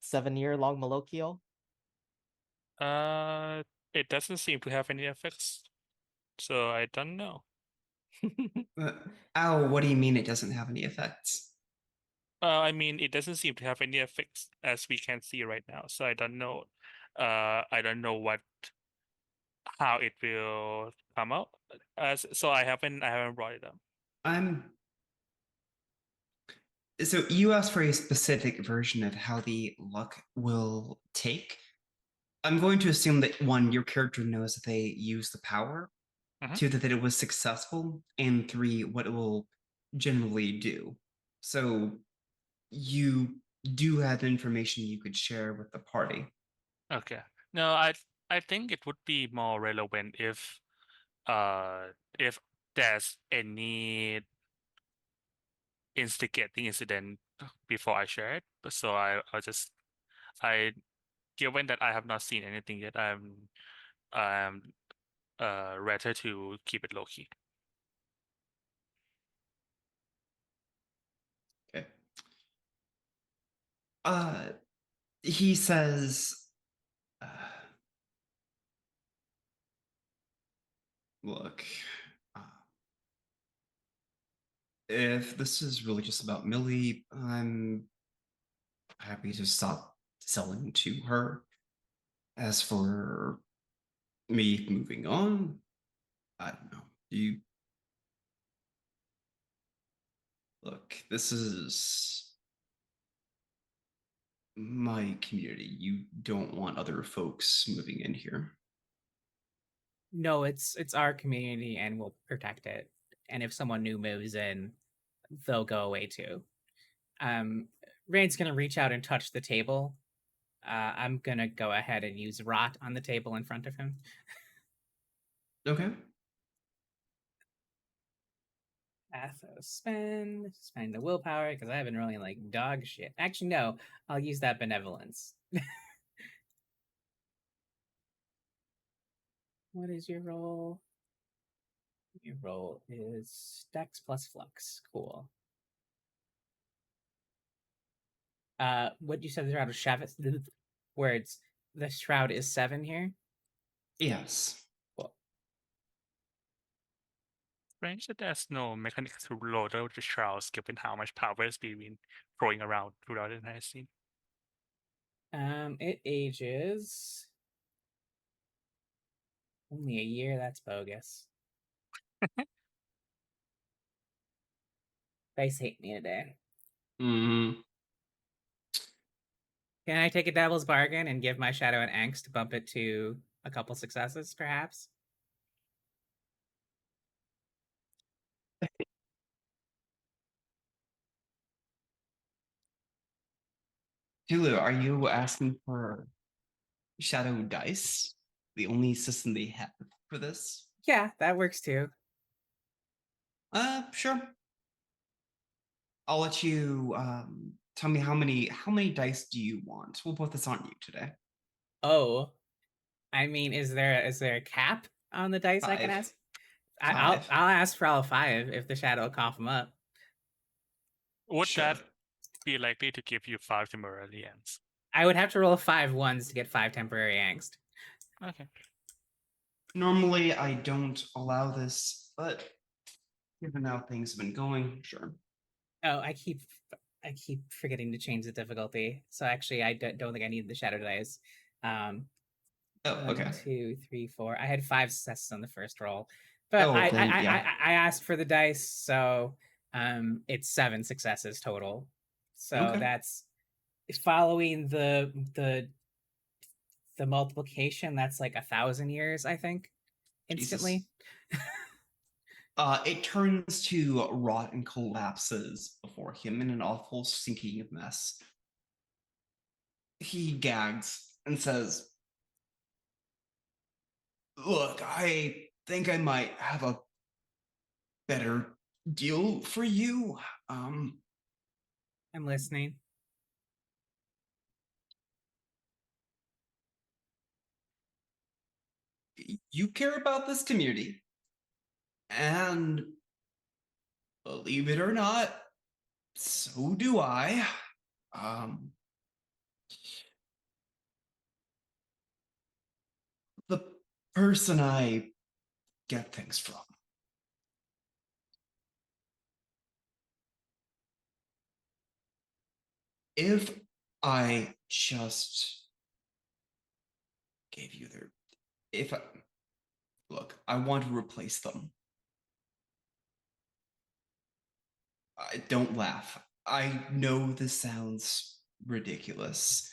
7-year-long Malokio? It doesn't seem to have any effects, so I don't know. Ow, what do you mean it doesn't have any effects? I mean, it doesn't seem to have any effects as we can see right now, so I don't know. I don't know how it will come out. So I haven't brought it up. So you asked for a specific version of how the luck will take. I'm going to assume that one, your character knows that they use the power, Mhm. two, that it was successful, and three, what it will generally do. So you do have information you could share with the party. Okay. No, I think it would be more relevant if there's any instigating incident before I share it. So I given that I have not seen anything yet, I'm rather to keep it low key. Okay. He says, look, if this is really just about Millie, I'm happy to stop selling to her. As for me moving on, I don't know. You look, this is my community. You don't want other folks moving in here. No, it's our community and we'll protect it. And if someone new moves in, they'll go away too. Rain's gonna reach out and touch the table. I'm gonna go ahead and use rot on the table in front of him. Okay. Athos spend the willpower because I have been rolling like dog shit. Actually, no, I'll use that benevolence. What is your roll? Your roll is Dex plus Flux. Cool. What you said the shroud of Shavis words. The shroud is 7 here. Yes. Cool. Strange that there's no mechanics to load out the trials given how much power has been throwing around throughout the entire scene. It ages only a year. That's bogus. Dice hate me today. Mm-hmm. Can I take a devil's bargain and give my shadow an angst to bump it to a couple successes, perhaps? Tulu, are you asking for shadow dice? The only system they have for this? Yeah, that works too. Sure. I'll let you tell me how many dice do you want? We'll put this on you today. Oh, I mean, is there a cap on the dice I can 5. ask? 5. I'll ask for all 5 if the shadow will cough them up. Would Sure. that be likely to give you 5 temporary ends? I would have to roll 5 ones to get 5 temporary angst. Okay. Normally I don't allow this, but given how things have been going, sure. Oh, I keep forgetting to change the difficulty. So actually, I don't think I need the shadow dice. Oh, okay. 1, 2, 3, 4. I had 5 successes on the first roll, but Oh, then, yeah. I asked for the dice, so it's 7 successes total. So Okay. that's following the multiplication. That's like 1,000 years, I think, instantly. It turns to rot and collapses before him in an awful sinking mess. He gags and says, "Look, I think I might have a better deal for you. I'm listening. You care about this community, and believe it or not, so do I. The person I get things from. If I just gave you their, if I look, I want to replace them. Don't laugh. I know this sounds ridiculous.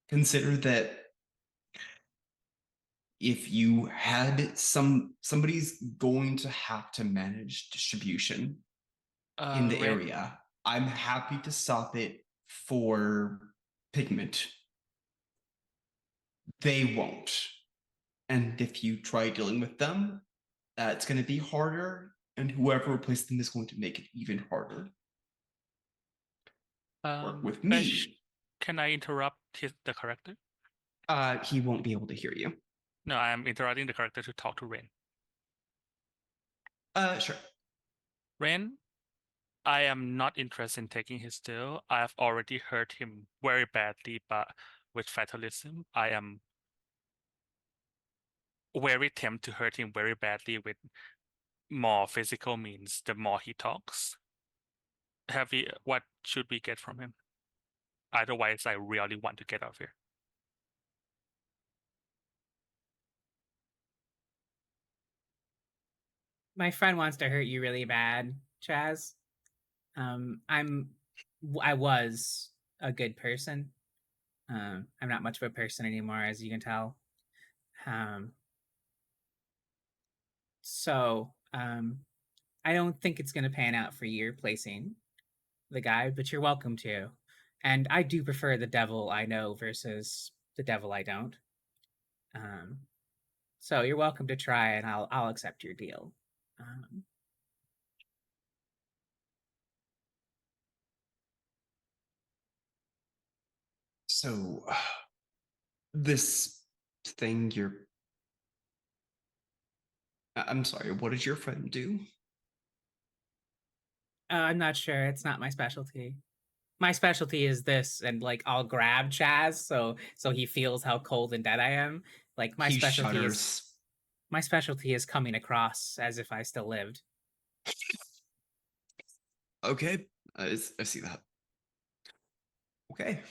Consider that if you had somebody's going to have to manage distribution in the Ren, area, I'm happy to stop it for pigment. They won't. And if you try dealing with them, it's going to be harder, and whoever replaces them is going to make it even harder. Work with Fresh, me. can I interrupt the character? He won't be able to hear you. No, I am interrupting the character to talk to Ren. Sure. Ren, I am not interested in taking his deal. I have already hurt him very badly, but with fatalism, I am very tempted to hurt him very badly with more physical means the more he talks. What should we get from him? Otherwise, I really want to get out of here. My friend wants to hurt you really bad, Chaz. I was a good person. I'm not much of a person anymore, as you can tell. So I don't think it's gonna pan out for you replacing the guy, but you're welcome to. And I do prefer the devil I know versus the devil I don't. So you're welcome to try, and I'll accept your deal. So, this thing I'm sorry, what did your friend do? I'm not sure. It's not my specialty. My specialty is this, and like I'll grab Chaz so he feels how cold and dead I am. Like He shudders. my specialty is coming across as if I still lived. Okay, I see that. Okay.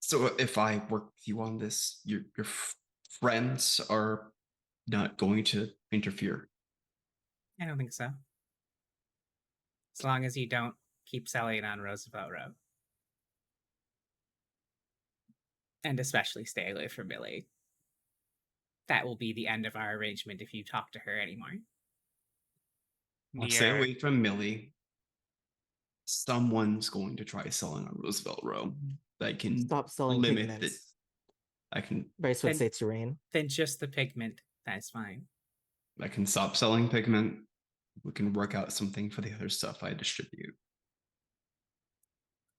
So if I work with you on this, your friends are not going to interfere. I don't think so. As long as you don't keep selling on Roosevelt Road. And especially stay away from Billy. That will be the end of our arrangement if you talk to her anymore. I'll stay away from Millie. Someone's going to try selling on Roosevelt Row. That can Stop selling limit pigments. it. I can Bryce would say to Rain. Then just the pigment. That's fine. I can stop selling pigment. We can work out something for the other stuff I distribute.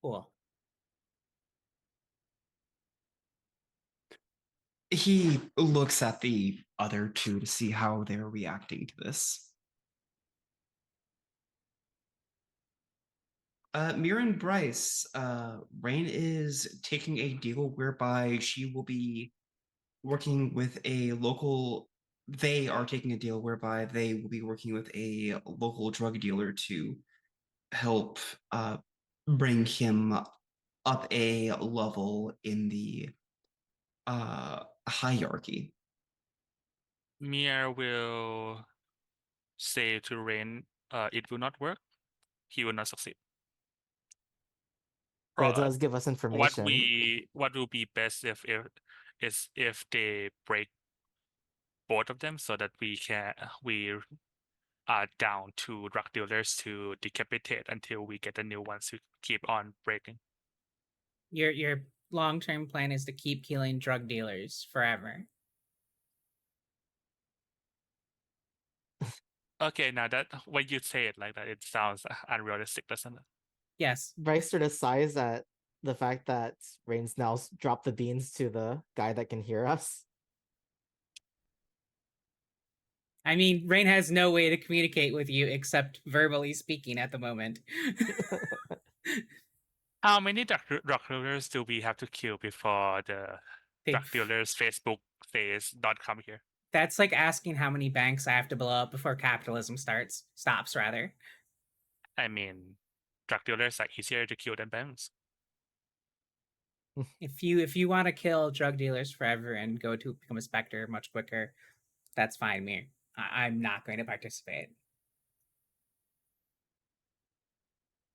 Cool. He looks at the other two to see how they're reacting to this. Mira and Bryce, Rain is taking a deal whereby she will be working with a local. They are taking a deal whereby they will be working with a local drug dealer to help bring him up a level in the hierarchy. Mia will say to Rain, it will not work. He will not succeed. But it does give us what information. what will be best if they break both of them so that we are down to drug dealers to decapitate until we get the new ones who keep on breaking. Your long-term plan is to keep killing drug dealers forever. Okay, now that when you say it like that, it sounds unrealistic, doesn't it? Yes. Bryce sort of sighs at the fact that Rain's now dropped the beans to the guy that can hear us. I mean, Rain has no way to communicate with you except verbally speaking at the moment. How many drug dealers do we have to kill before the drug dealers Facebook says don't come here? That's like asking how many banks I have to blow up before capitalism stops rather. I mean, drug dealers are easier to kill than banks. If you want to kill drug dealers forever and go to become a specter much quicker, that's fine. Me, I'm not going to participate.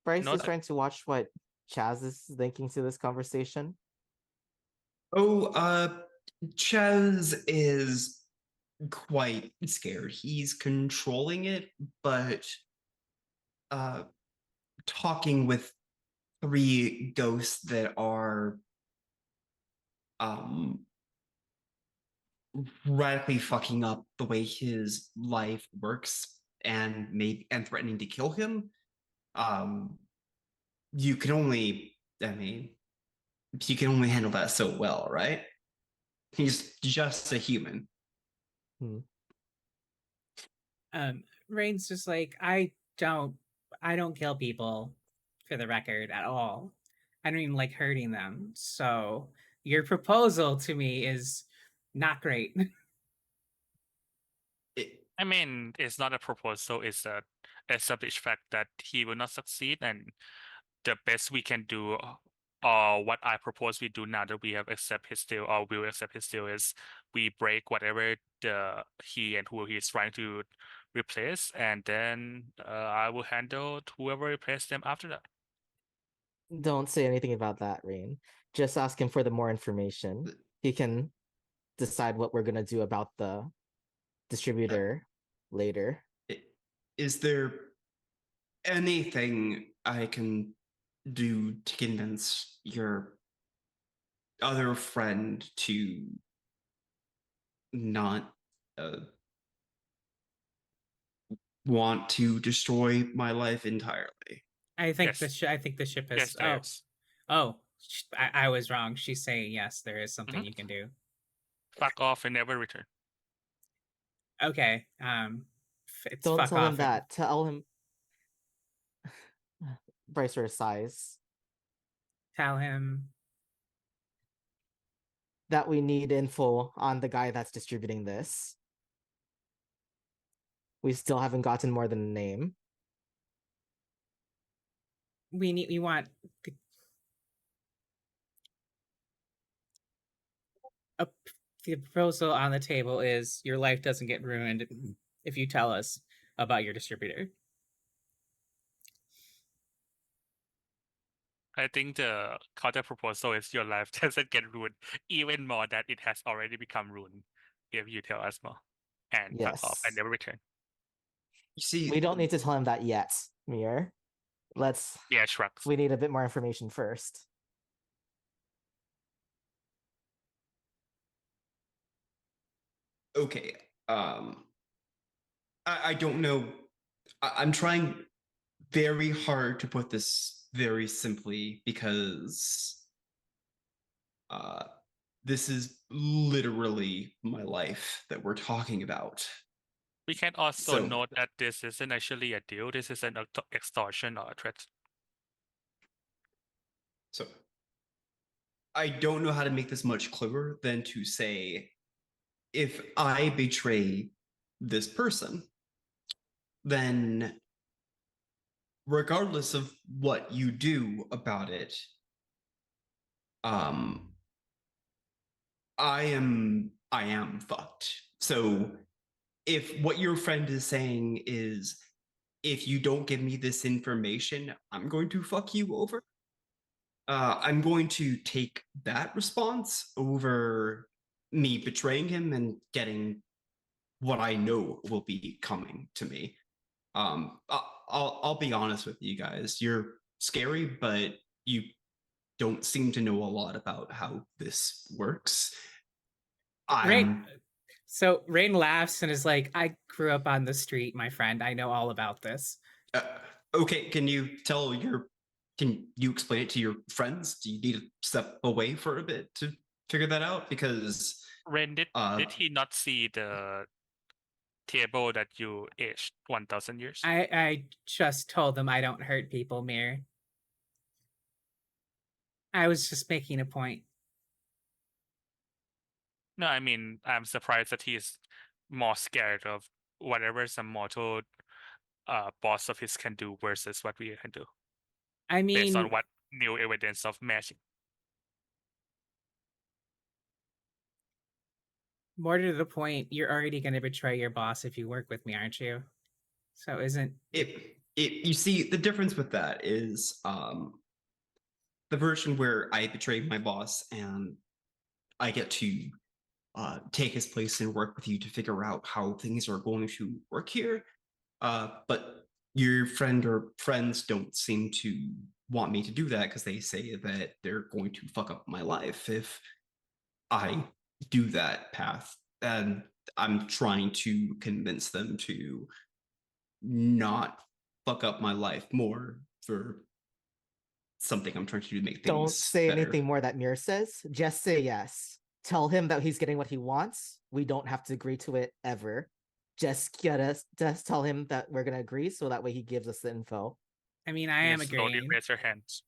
Bryce No, is trying to watch what Chaz is thinking to this conversation. Chaz is quite scared. He's controlling it, but talking with 3 ghosts that are radically fucking up the way his life works and threatening to kill him. You can only, he can only handle that so well, right? He's just a human. Rain's just like, I don't kill people, for the record, at all. I don't even like hurting them. So your proposal to me is not great. I mean, it's not a proposal, it's a established fact that he will not succeed, and the best we can do, or what I propose we do now that we have accept his deal or will accept his deal, is we break whatever he and who he's trying to replace, and then I will handle whoever replace them after that. Don't say anything about that, Rain. Just ask him for the more information. He can decide what we're gonna do about the distributor later. Is there anything I can do to convince your other friend to not want to destroy my life entirely? I think Yes. I think the ship has. Yes, I was wrong. She's saying yes. There is something you can do. Fuck off and never return. Okay. It's Don't fuck tell off him that. Tell him. Bryce sort of sighs. Tell him That we need info on the guy that's distributing this. We still haven't gotten more than a name. we want the proposal on the table is your life doesn't get ruined if you tell us about your distributor. I think the counter proposal is your life doesn't get ruined even more that it has already become ruined if you tell us more. And fuck off and Yes. never return. You see, We don't need to tell him that yet, Mir. Yeah, shrugs. We need a bit more information first. Okay. I don't know. I'm trying very hard to put this very simply because this is literally my life that we're talking about. We can also So- note that this isn't actually a deal. This is an extortion or a threat. So I don't know how to make this much clearer than to say, if I betray this person, then regardless of what you do about it, I am fucked. So if what your friend is saying is, if you don't give me this information, I'm going to fuck you over, I'm going to take that response over me betraying him and getting what I know will be coming to me. I'll be honest with you guys. You're scary, but you don't seem to know a lot about how this works. Rain. So Rain laughs and is like, "I grew up on the street, my friend. I know all about this." Okay, can you explain it to your friends? Do you need to step away for a bit to figure that out? Because Ren, did he not see the table that you aged 1,000 years? I just told them I don't hurt people, Mir. I was just making a point. No, I mean, I'm surprised that he's more scared of whatever some mortal boss of his can do versus what we can do, I based on mean, what new evidence of magic. more to the point, you're already going to betray your boss if you work with me, aren't you? So isn't you see, the difference with that is the version where I betray my boss and I get to take his place and work with you to figure out how things are going to work here. But your friend or friends don't seem to want me to do that because they say that they're going to fuck up my life if I do that path. And I'm trying to convince them to not fuck up my life more for something I'm trying to do to make things Don't say better. anything more that Mir says. Just say yes. Tell him that he's getting what he wants. We don't have to agree to it ever. Just tell him that we're gonna agree, so that way he gives us the info. I mean, I am You slowly agreeing. raise your hands.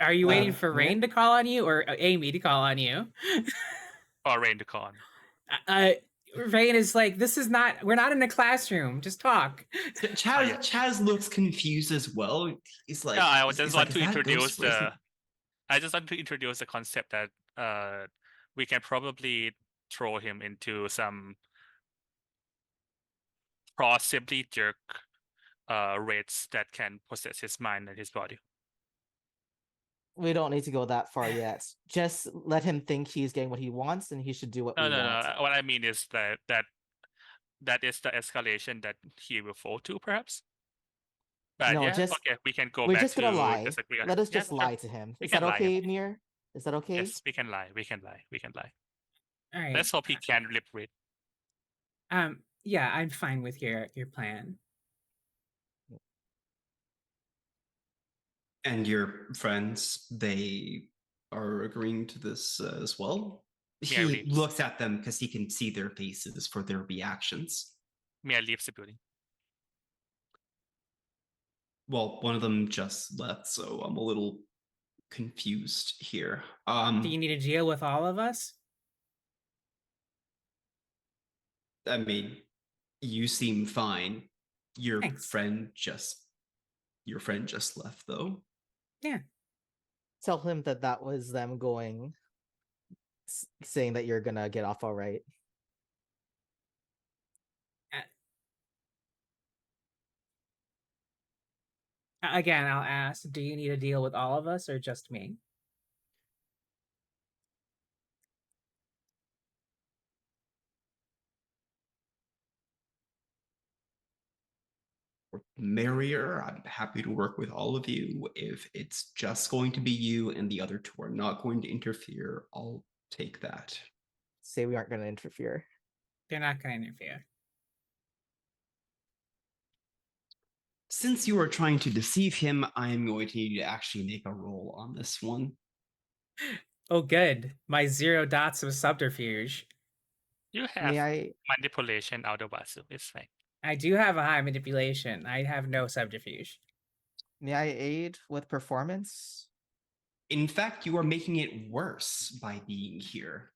Are you waiting for yeah. Rain to call on you or Amy to call on you? Or Rain to con. Rain is like, this is not, we're not in a classroom. Just talk. Chaz looks confused as well. He's like, Yeah, I he's just like, want to "Is that introduce Ghost Wraith?" I just want to introduce the concept that we can probably throw him into some possibly jerk rates that can possess his mind and his body. We don't need to go that far yet. Just let him think he's getting what he wants, and he should do what we No. want. What I mean is that is the escalation that he will fall to, perhaps. But No, yeah, just okay, we can go we're back just gonna to lie. disagree on Let it. us Yeah, just sure. lie to him. We Is that can lie. okay, Mir? Is that okay? Yes, we can lie. We can lie. We can lie. All right. Let's hope he can lip read. Yeah, I'm fine with your plan. And your friends, they are agreeing to this as well. Mia He leaves. looks at them because he can see their faces for their reactions. Mia leaves the building. Well, one of them just left, so I'm a little confused here. Do you need to deal with all of us? I mean, you seem fine. Your Thanks. friend just left, though. Yeah. Tell him that was them going, saying that you're gonna get off all right. Again, I'll ask, do you need to deal with all of us or just me? Merrier. I'm happy to work with all of you. If it's just going to be you and the other two are not going to interfere, I'll take that. Say we aren't gonna interfere. They're not going to interfere. Since you are trying to deceive him, I'm going to need you to actually make a roll on this one. Oh, good. My 0 dots of subterfuge. You have May I manipulation out of Wasu. It's fine. I do have a high manipulation. I have no subterfuge. aid with performance? In fact, you are making it worse by being here.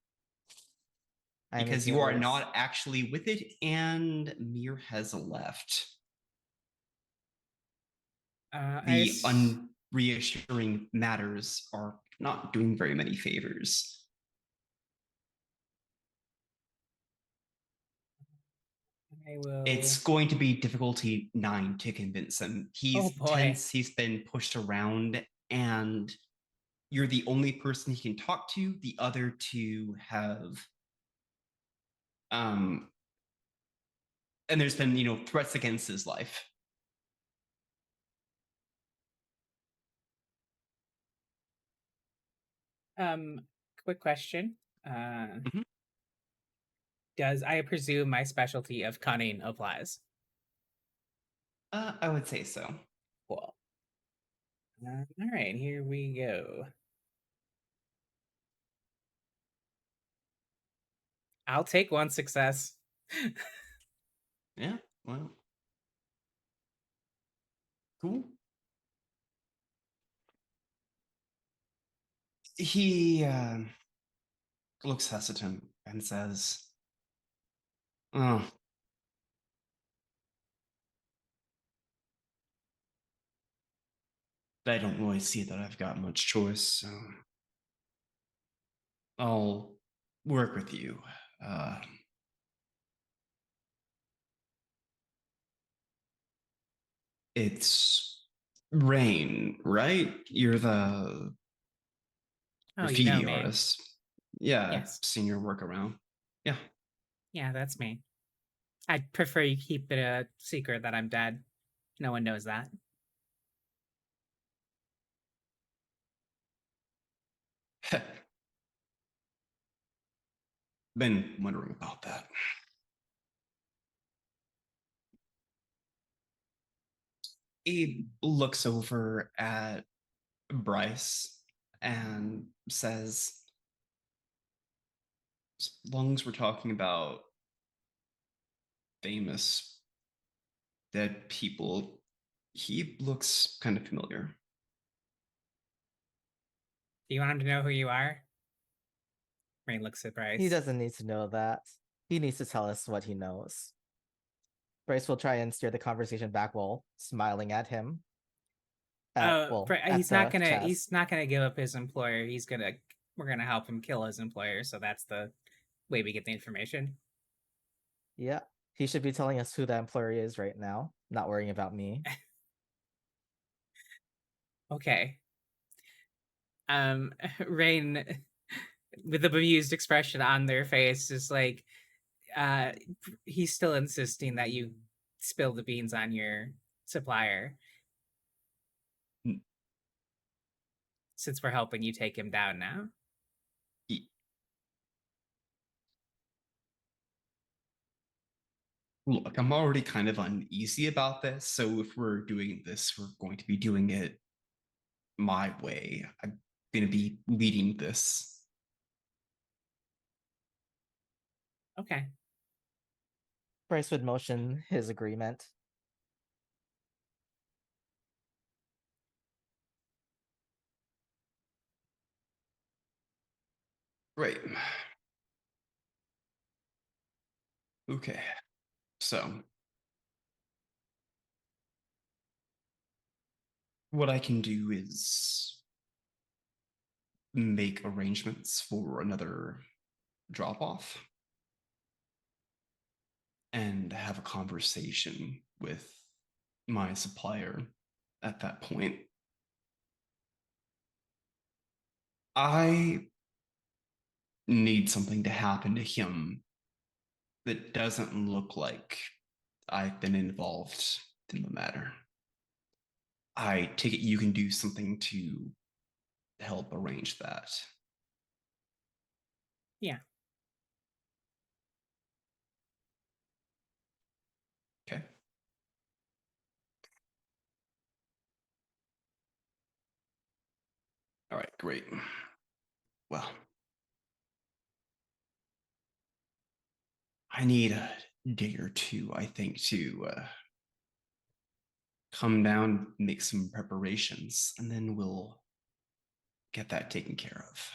I'm Because making you it are worse. not actually with it, and Mir has left. The unreassuring matters are not doing very many favors. I will. It's going to be difficulty 9 to convince him. He's Oh, boy. tense, he's been pushed around, and you're the only person he can talk to. The other two have and there's been, threats against his life. Quick question. Mhm. Does I presume my specialty of cunning applies? I would say so. Cool. All right, here we go. I'll take one success. Yeah, well. Cool. He looks hesitant and says, "Oh, I don't really see that I've got much choice, so I'll work with you. It's Rain, right? You're the Oh, you know graffiti me. artist. Yeah, Yes. I've seen your work around. Yeah. Yeah, that's me. I'd prefer you keep it a secret that I'm dead. No one knows that. Been wondering about that. He looks over at Bryce and says, as long as we're talking about famous dead people, he looks kind of familiar. Do you want him to know who you are? Rain looks at Bryce. He doesn't need to know that. He needs to tell us what he knows. Bryce will try and steer the conversation back while smiling at him. At he's the not gonna. chest. He's not gonna give up his employer. We're gonna help him kill his employer. So that's the way we get the information. Yeah, he should be telling us who the employer is right now, not worrying about me. Okay. Rain, with a bemused expression on their face, is like, he's still insisting that you spill the beans on your supplier. Mm. Since we're helping you take him down now. Look, I'm already kind of uneasy about this, so if we're doing this, we're going to be doing it my way. I'm going to be leading this. Okay. Bryce would motion his agreement. Great. Okay. So, what I can do is make arrangements for another drop off and have a conversation with my supplier at that point. I need something to happen to him that doesn't look like I've been involved in the matter. I take it you can do something to help arrange that. Yeah. Okay. All right, great. Well, I need a day or two, I think, to come down, make some preparations, and then we'll get that taken care of.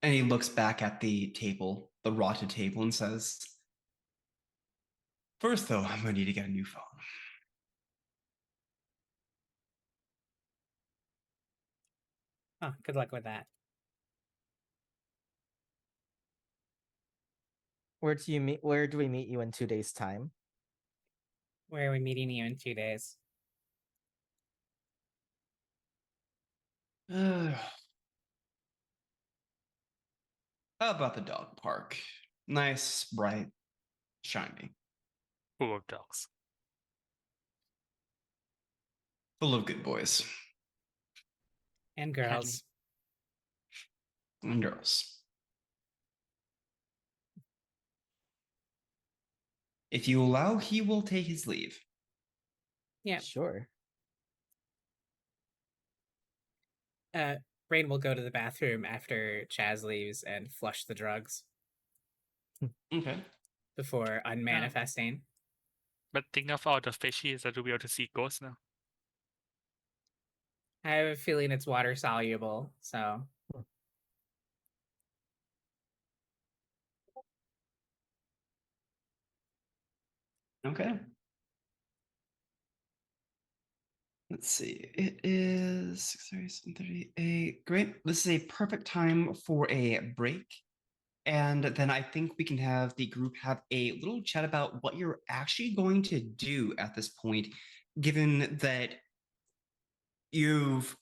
And he looks back at the table, the rotted table, and says, first, though, I'm going to need to get a new phone. Oh, good luck with that. Where do you meet? Where do we meet you in 2 days' time? Where are we meeting you in 2 days? How about the dog park? Nice, bright, shiny, Full of dogs. full of good boys And girls. and girls. If you allow, he will take his leave. Yeah. Sure. Brain will go to the bathroom after Chaz leaves and flush the drugs Okay. before unmanifesting. But think of all the fishies that will be able to see ghosts now. I have a feeling it's water soluble, so Okay. Let's see. It is 6:30, 7:38. Great. This is a perfect time for a break. And then I think we can have the group have a little chat about what you're actually going to do at this point, given that you've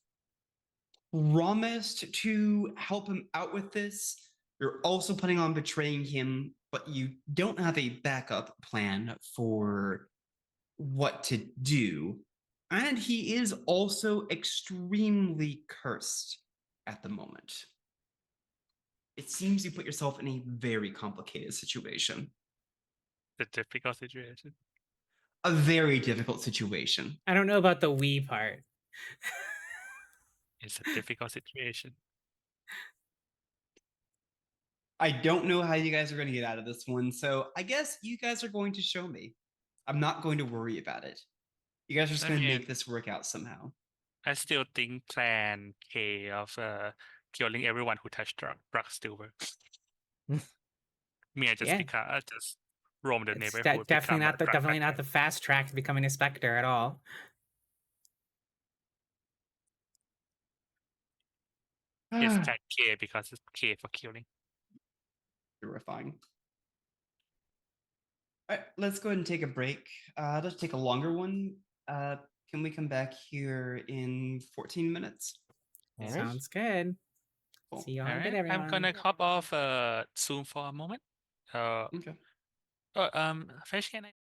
promised to help him out with this. You're also planning on betraying him, but you don't have a backup plan for what to do. And he is also extremely cursed at the moment. It seems you put yourself in a very complicated situation, The difficult situation. a very difficult situation. I don't know about the we part. It's a difficult situation. I don't know how you guys are going to get out of this one, so I guess you guys are going to show me. I'm not going to worry about it. You guys are just I going to mean- make this work out somehow. I still think plan K of killing everyone who touched drugs still works. Me, I just Yeah. become I just roam the It's neighborhood. definitely become a not the drug definitely not peddler. the fast track to becoming a specter at all. It's tag K because it's K for killing. Terrifying. All right, let's go ahead and take a break. Let's take a longer one. Can we come back here in 14 minutes? All right. Sounds good. Cool. See you all All in a bit, right, everyone. I'm gonna hop off Zoom for a moment. Okay. Fresh, can I?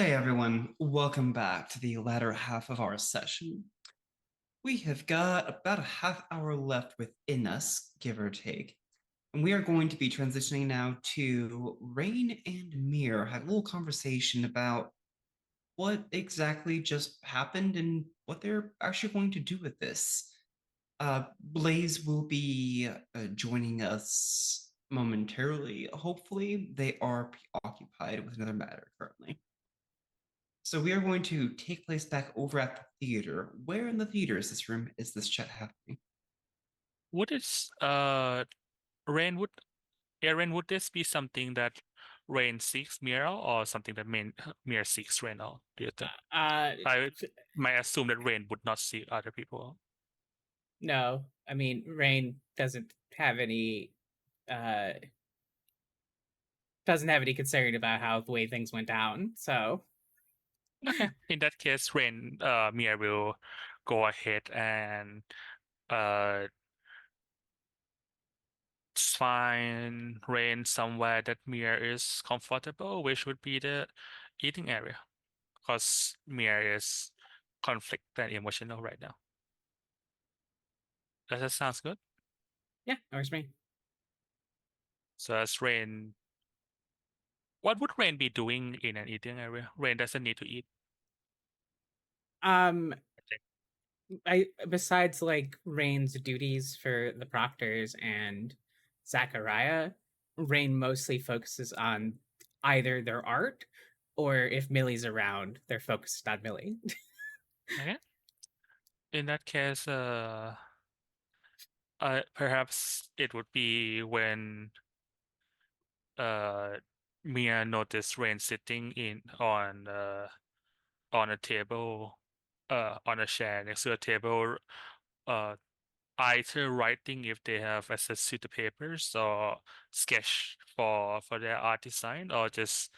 Hey everyone, welcome back to the latter half of our session. We have got about a half hour left within us, give or take. And we are going to be transitioning now to Rain and Mir have a little conversation about what exactly just happened and what they're actually going to do with this. Blaze will be joining us momentarily. Hopefully, they are preoccupied with another matter currently. So we are going to take place back over at the theater. Where in the theater is this room? Is this chat happening? Would it Rain would Aaron, would this be something that Rain seeks Mir out, or something that Mir seeks Rain out, do you think? I might assume that Rain would not seek other people out. No, I mean Rain doesn't have any concern about how the way things went down. So Okay. In that case, Mir will go ahead and uh find Rain somewhere that Mir is comfortable, which would be the eating area, because Mir is conflict and emotional right now. Does that sound good? yeah, works for me. So as Rain, what would Rain be doing in an eating area? Rain doesn't need to eat. I besides like Rain's duties for the proctors and Zachariah, Rain mostly focuses on either their art or if Millie's around, they're focused on Millie. Okay. In that case, perhaps it would be when Mia noticed Rain sitting on a table, on a chair next to a table, either writing if they have access to the papers, or sketch for their art design, or just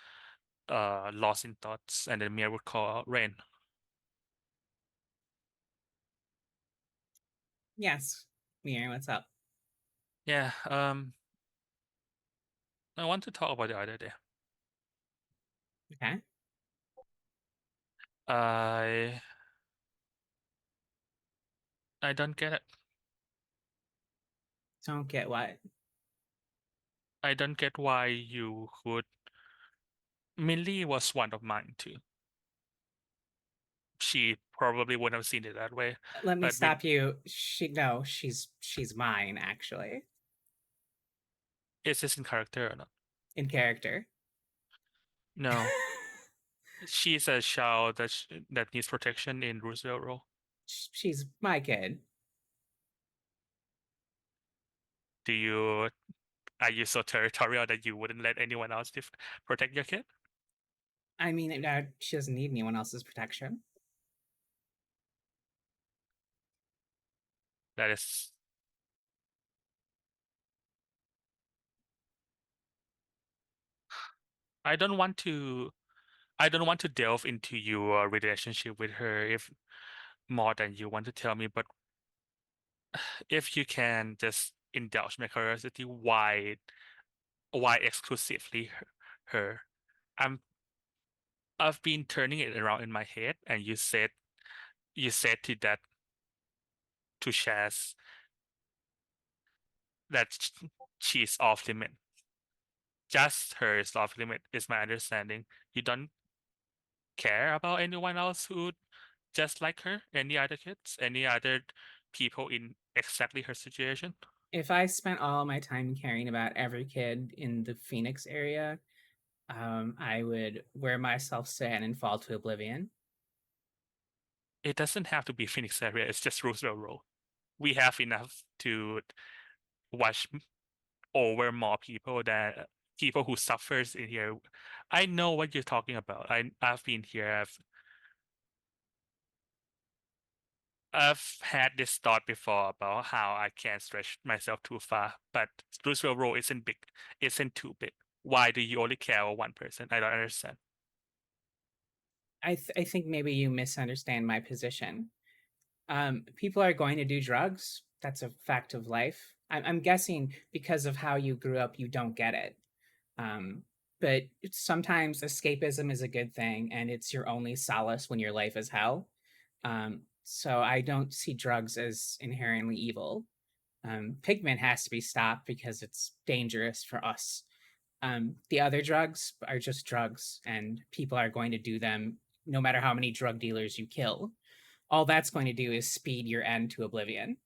lost in thoughts, and then Mia would call out Rain. Yes. Mia, what's up? Yeah, I want to talk about the other day. Okay. I don't get it. Don't get what? I don't get why you would. Millie was one of mine too. She probably wouldn't have seen it that way. Let me But stop you. She's mine actually. is this in character or not? In character. No. She's a child that needs protection in Roosevelt role. She's my kid. Are you so territorial that you wouldn't let anyone else protect your kid? I mean, she doesn't need anyone else's protection. That is. I don't want to delve into your relationship with her if more than you want to tell me, but if you can just indulge my curiosity, why exclusively her? I've been turning it around in my head, and you said to Shaz that she's off limit. Just her is off limit, is my understanding. You don't care about anyone else who just like her, any other kids, any other people in exactly her situation? If I spent all my time caring about every kid in the Phoenix area, I would wear myself thin and fall to oblivion. It doesn't have to be Phoenix area, it's just Roosevelt Road. We have enough to watch over more people than people who suffers in here. I know what you're talking about. I've been here. I've had this thought before about how I can't stretch myself too far, but Roosevelt Road isn't too big. Why do you only care about one person? I don't understand. I think maybe you misunderstand my position. People are going to do drugs. That's a fact of life. I'm guessing because of how you grew up, you don't get it. but sometimes escapism is a good thing, and it's your only solace when your life is hell. So I don't see drugs as inherently evil. Pigment has to be stopped because it's dangerous for us. The other drugs are just drugs, and people are going to do them no matter how many drug dealers you kill. All that's going to do is speed your end to oblivion.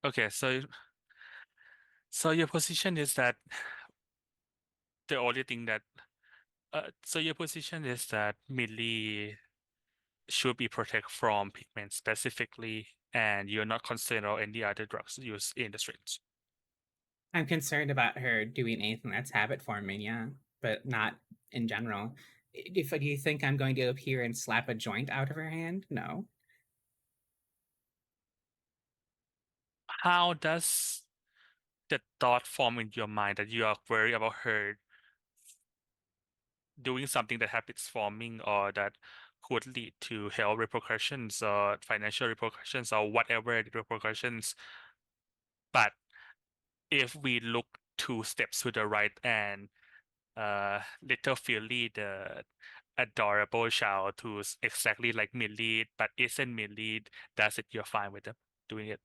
Okay, so your position is that the only thing that so your position is that melee should be protected from pigment specifically, and you're not concerned about any other drugs used in the streets. I'm concerned about her doing anything that's habit forming, yeah, but not in general. If do you think I'm going to appear and slap a joint out of her hand? No. How does the thought form in your mind that you are worried about her doing something that habits forming or that could lead to health repercussions or financial repercussions or whatever the repercussions? But if we look 2 steps to the right and little Philly, the adorable child who's exactly like Millie but isn't Millie, does it, you're fine with them doing it.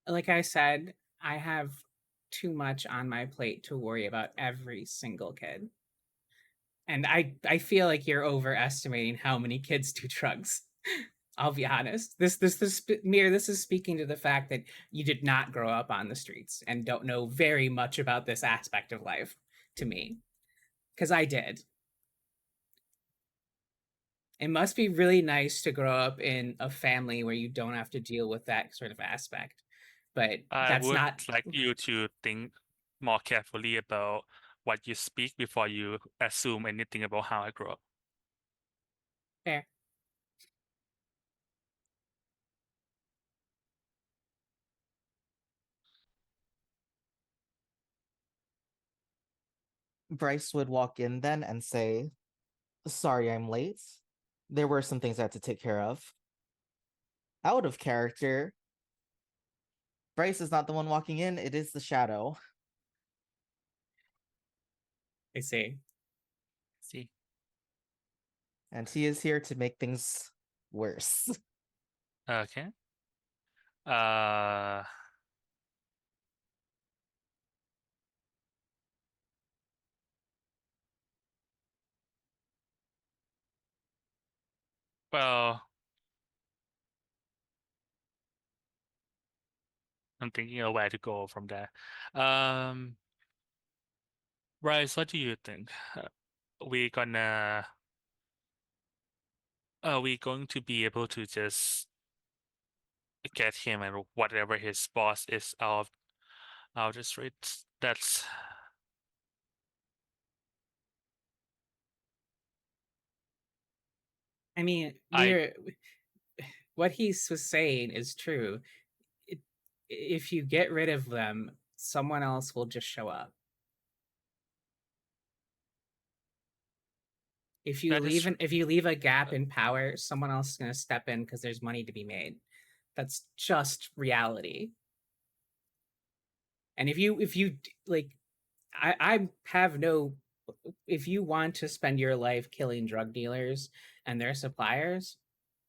Like I said, I have too much on my plate to worry about every single kid. And I feel like you're overestimating how many kids do drugs. I'll be honest. This is speaking to the fact that you did not grow up on the streets and don't know very much about this aspect of life to me. Because I did. It must be really nice to grow up in a family where you don't have to deal with that sort of aspect. But I that's would not like you to think more carefully about what you speak before you assume anything about how I grew up. fair. Bryce would walk in then and say, "Sorry, I'm late. There were some things I had to take care of." Out of character, Bryce is not the one walking in, it is the shadow. I see. See? And he is here to make things worse. Okay. Uh well, I'm thinking of where to go from there. Bryce, what do you think? We gonna Are we going to be able to just get him and whatever his boss is out of the streets? That's I mean, I what he was saying is true. If you get rid of them, someone else will just show up. that is If you leave a gap in power, someone else is going to step in because there's money to be made. That's just reality. And if you like, I have no. If you want to spend your life killing drug dealers and their suppliers,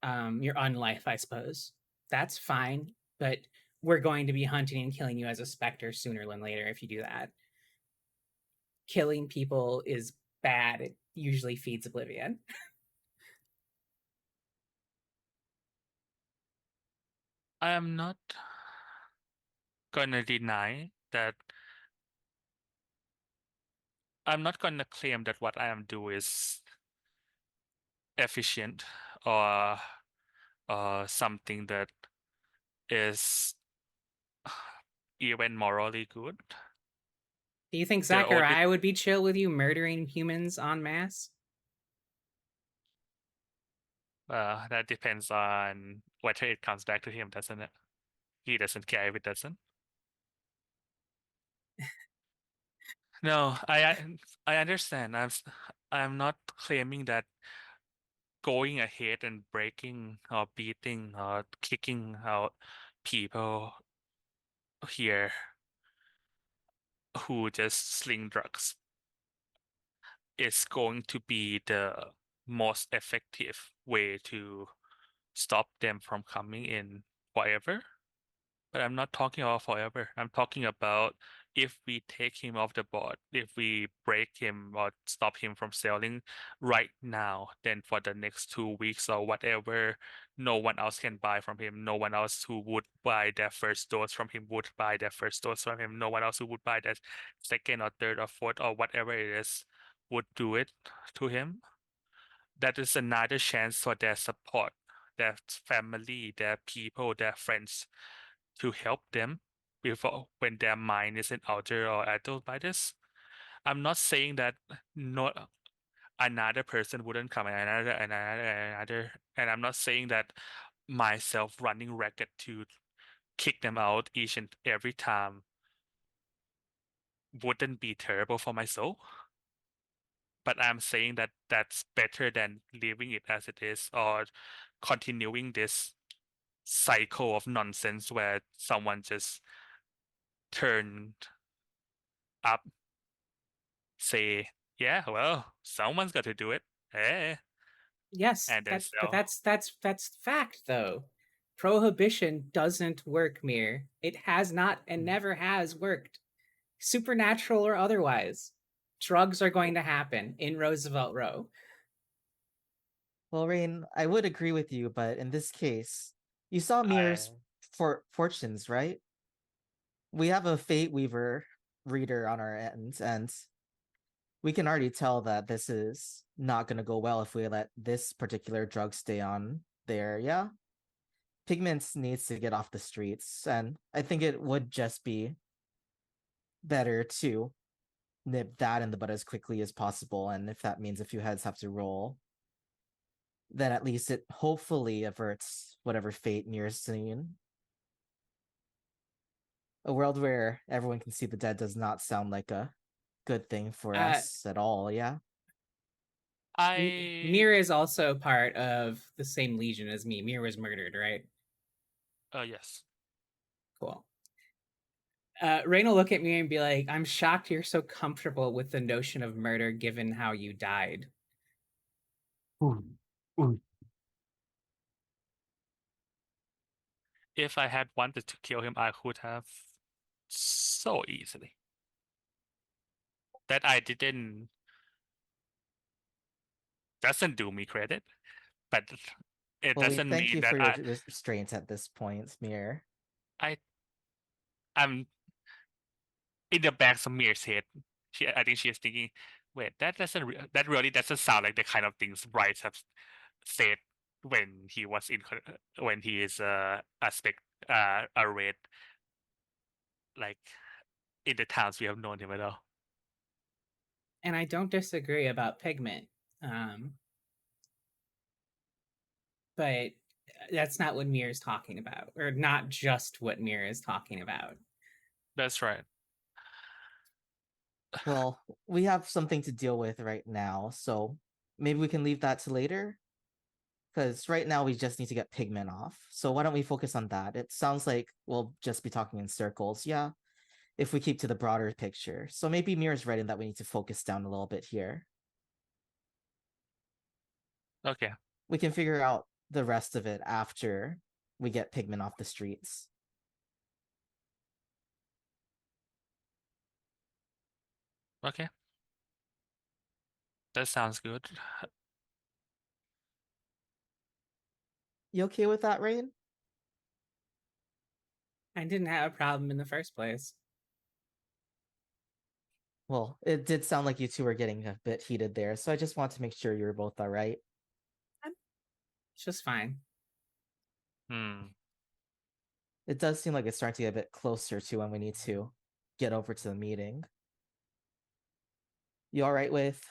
your unlife, I suppose. That's fine, but we're going to be hunting and killing you as a specter sooner than later if you do that. Killing people is bad. It usually feeds oblivion. I am not gonna deny that. I'm not gonna claim that what I am doing is efficient or something that is even morally good. Do you think The only Zachariah would be chill with you murdering humans en masse? that depends on whether it comes back to him, doesn't it? He doesn't care if it doesn't. No, I understand. I'm not claiming that going ahead and breaking or beating or kicking out people here who just sling drugs is going to be the most effective way to stop them from coming in forever. But I'm not talking about forever. I'm talking about if we take him off the board, if we break him or stop him from selling right now, then for the next 2 weeks or whatever, no one else can buy from him. No one else who would buy their first dose from him would buy their first dose from him. No one else who would buy their second or third or fourth or whatever it is would do it to him. That is another chance for their support, their family, their people, their friends to help them before when their mind isn't altered or addled by this. I'm not saying that not another person wouldn't come and another, and I'm not saying that myself running racket to kick them out each and every time wouldn't be terrible for my soul. But I'm saying that that's better than leaving it as it is or continuing this cycle of nonsense where someone just turned up, say, yeah, well, someone's got to do it, Yes, and then but sell. that's fact though. Prohibition doesn't work, Mir. It has not and Mm. never has worked, supernatural or otherwise. Drugs are going to happen in Roosevelt Row. Well, Rain, I would agree with you, but in this case, you saw Mir's fortunes, right? We have a Fate Weaver reader on our end, and we can already tell that this is not going to go well if we let this particular drug stay on there. Yeah, Pigments needs to get off the streets, and I think it would just be better to nip that in the bud as quickly as possible. And if that means a few heads have to roll, then at least it hopefully averts whatever fate Mir's seeing. A world where everyone can see the dead does not sound like a good thing for Uh, us at all, yeah? I Mir is also part of the same legion as me. Mir was murdered, right? Yes. Cool. Rain will look at me and be like, I'm shocked you're so comfortable with the notion of murder given how you died. If I had wanted to kill him, I could have so easily. That I didn't doesn't do me credit, but it Well, we doesn't thank mean you that for your restraints at this point, Mir. I'm in the back of Mir's head. I think she is thinking, wait, that really doesn't sound like the kind of things Bryce have said when he was when he is a red, like in the towns we have known him at all. And I don't disagree about Pigment. But that's not what Mir is talking about, or not just what Mir is talking about. That's right. Well, we have something to deal with right now, so maybe we can leave that to later. Because right now we just need to get Pigment off. So why don't we focus on that? It sounds like we'll just be talking in circles, yeah, if we keep to the broader picture. So maybe Mir's right in that we need to focus down a little bit here. Okay. We can figure out the rest of it after we get Pigment off the streets. Okay. That sounds good. You okay with that, Rain? I didn't have a problem in the first place. Well, it did sound like you two were getting a bit heated there, so I just want to make sure you were both all right. It's just fine. It does seem like it's starting to get a bit closer to when we need to get over to the meeting. You all right with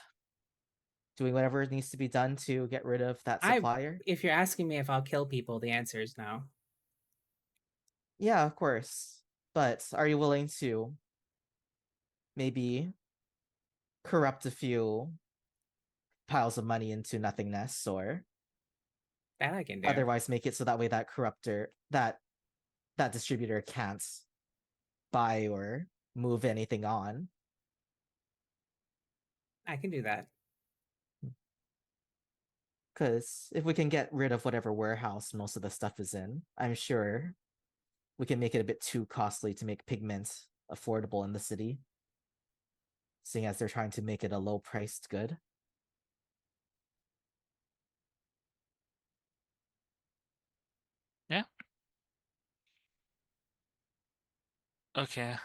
doing whatever needs to be done to get rid of that supplier? If you're asking me if I'll kill people, the answer is no. Yeah, of course. But are you willing to maybe corrupt a few piles of money into nothingness, or That I can do. otherwise make it so that way that distributor can't buy or move anything on. I can do that. Because if we can get rid of whatever warehouse most of the stuff is in, I'm sure we can make it a bit too costly to make pigment affordable in the city, seeing as they're trying to make it a low-priced good. Yeah. Okay.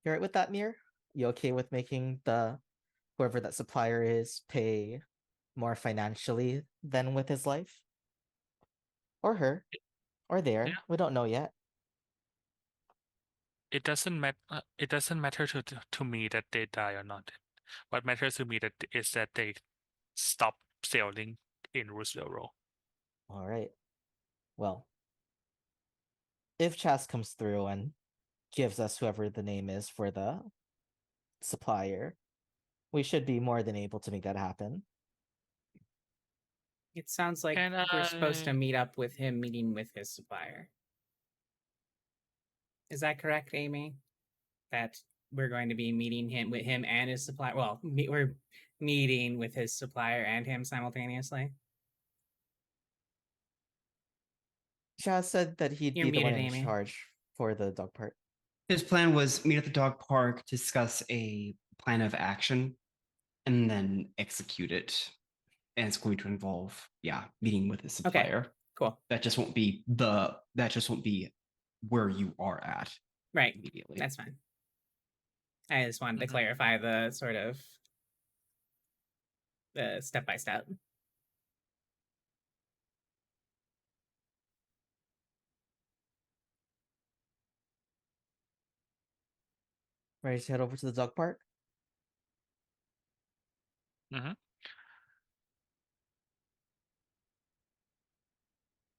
You alright with that, Mir? You okay with making the whoever that supplier is pay more financially than with his life? Or her? Or there? Yeah. We don't know yet. It doesn't matter. It doesn't matter to me that they die or not. What matters to me is that they stop selling in Roosevelt Row. Alright. Well, if Chas comes through and gives us whoever the name is for the supplier, we should be more than able to make that happen. It sounds like And we're supposed to meet up with him meeting with his supplier. Is that correct, Amy? That we're going to be meeting him with him and his supplier. Well, we're meeting with his supplier and him simultaneously. Chas said that he'd You're be the one muted, in Amy. charge for the dog part. His plan was meet at the dog park, discuss a plan of action, and then execute it. And it's going to involve, meeting with the supplier. Cool. That just won't be where you are at Right. immediately. That's fine. I just wanted to Mhm. clarify the sort of the step by step. Ready to head over to the dog park?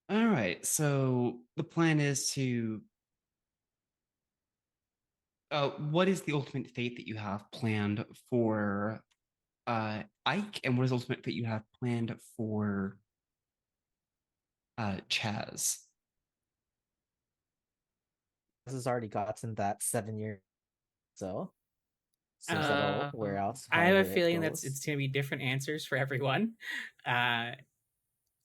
All right. So the plan is to. What is the ultimate fate that you have planned for Ike, and what is the ultimate fate you have planned for Chaz? This has already gotten that 7 years, so seems that'll wear out. I have a however it feeling goes. it's going to be different answers for everyone.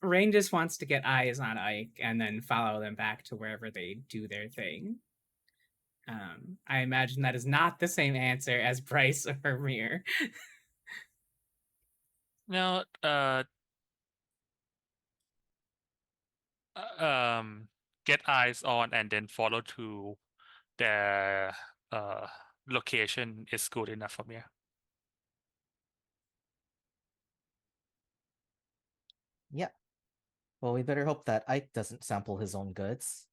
Rain just wants to get eyes on Ike and then follow them back to wherever they do their thing. I imagine that is not the same answer as Bryce or Mir. No, get eyes on and then follow to the location is good enough for me. Yeah. Well, we better hope that Ike doesn't sample his own goods.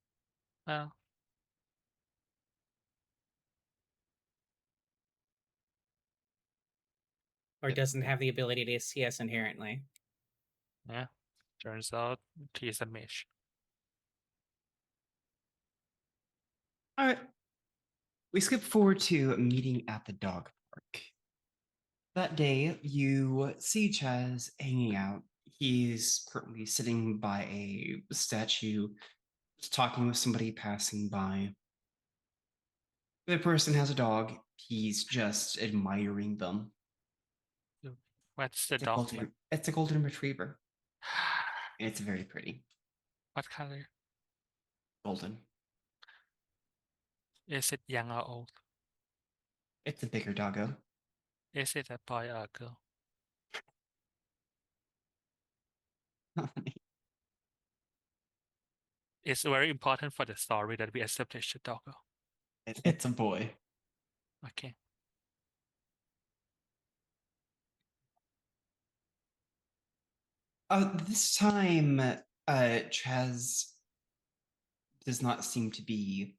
Well, Or doesn't have the ability to see us inherently. yeah. Turns out he's a mage. All right. We skip forward to a meeting at the dog park. That day, you see Chaz hanging out. He's currently sitting by a statue, talking with somebody passing by. The person has a dog. He's just admiring them. What's the It's a dog? golden, it's a golden retriever. And it's very pretty. What color? Golden. Is it young or old? It's a bigger doggo. Is it a boy or a girl? It's very important for the story that we establish the doggo. It's a boy. Okay. This time, Chaz does not seem to be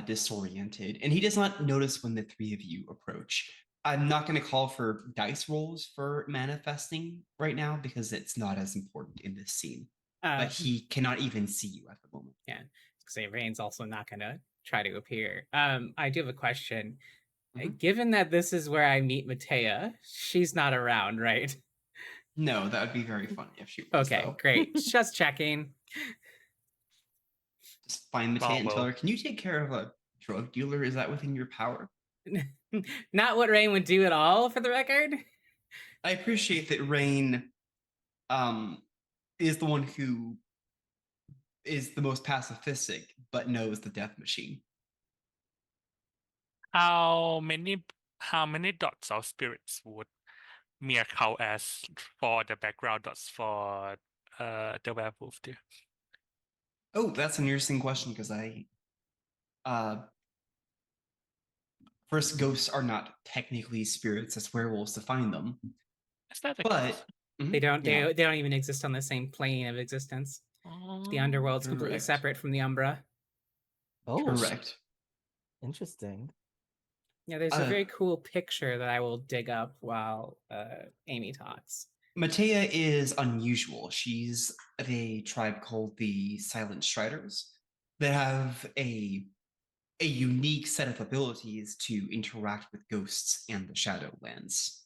disoriented, and he does not notice when the three of you approach. I'm not going to call for dice rolls for manifesting right now because it's not as important in this scene. but he cannot even see you at the moment. Yeah, say Rain's also not gonna try to appear. I do have a question. Mhm. Given that this is where I meet Matea, she's not around, right? No, that would be very funny if she was. Okay, though. great. Just checking. Just find Matea Well, and tell well. her, "Can you take care of a drug dealer? Is that within your power?" Not what Rain would do at all, for the record. I appreciate that Rain is the one who is the most pacifistic, but knows the death machine. How many dots of spirits would Mia count as for the background dots for the werewolf there? Oh, that's an interesting question because first, ghosts are not technically spirits as werewolves define them, Is that the but case? mhm, They don't. yeah, They don't even exist on the same plane of existence. The Oh, underworld's completely correct. separate from the Umbra. Oh, correct. interesting. Yeah, there's a Uh, very cool picture that I will dig up while Amy talks. Matea is unusual. She's of a tribe called the Silent Striders that have a unique set of abilities to interact with ghosts and the Shadowlands.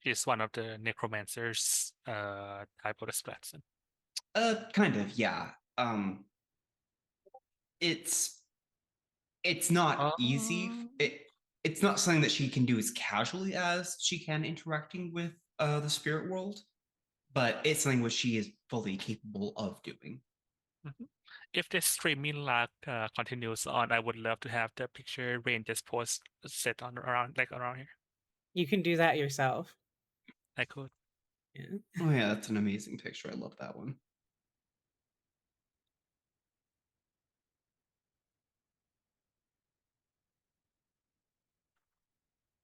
she's one of the necromancers type of the splats. Kind of, yeah. It's not easy. It's not something that she can do as casually as she can interacting with the spirit world, but it's something which she is fully capable of doing. If this streaming lag continues on, I would love to have the picture Rain just post set on around here. You can do that yourself. I could. Yeah. Oh yeah, that's an amazing picture. I love that one.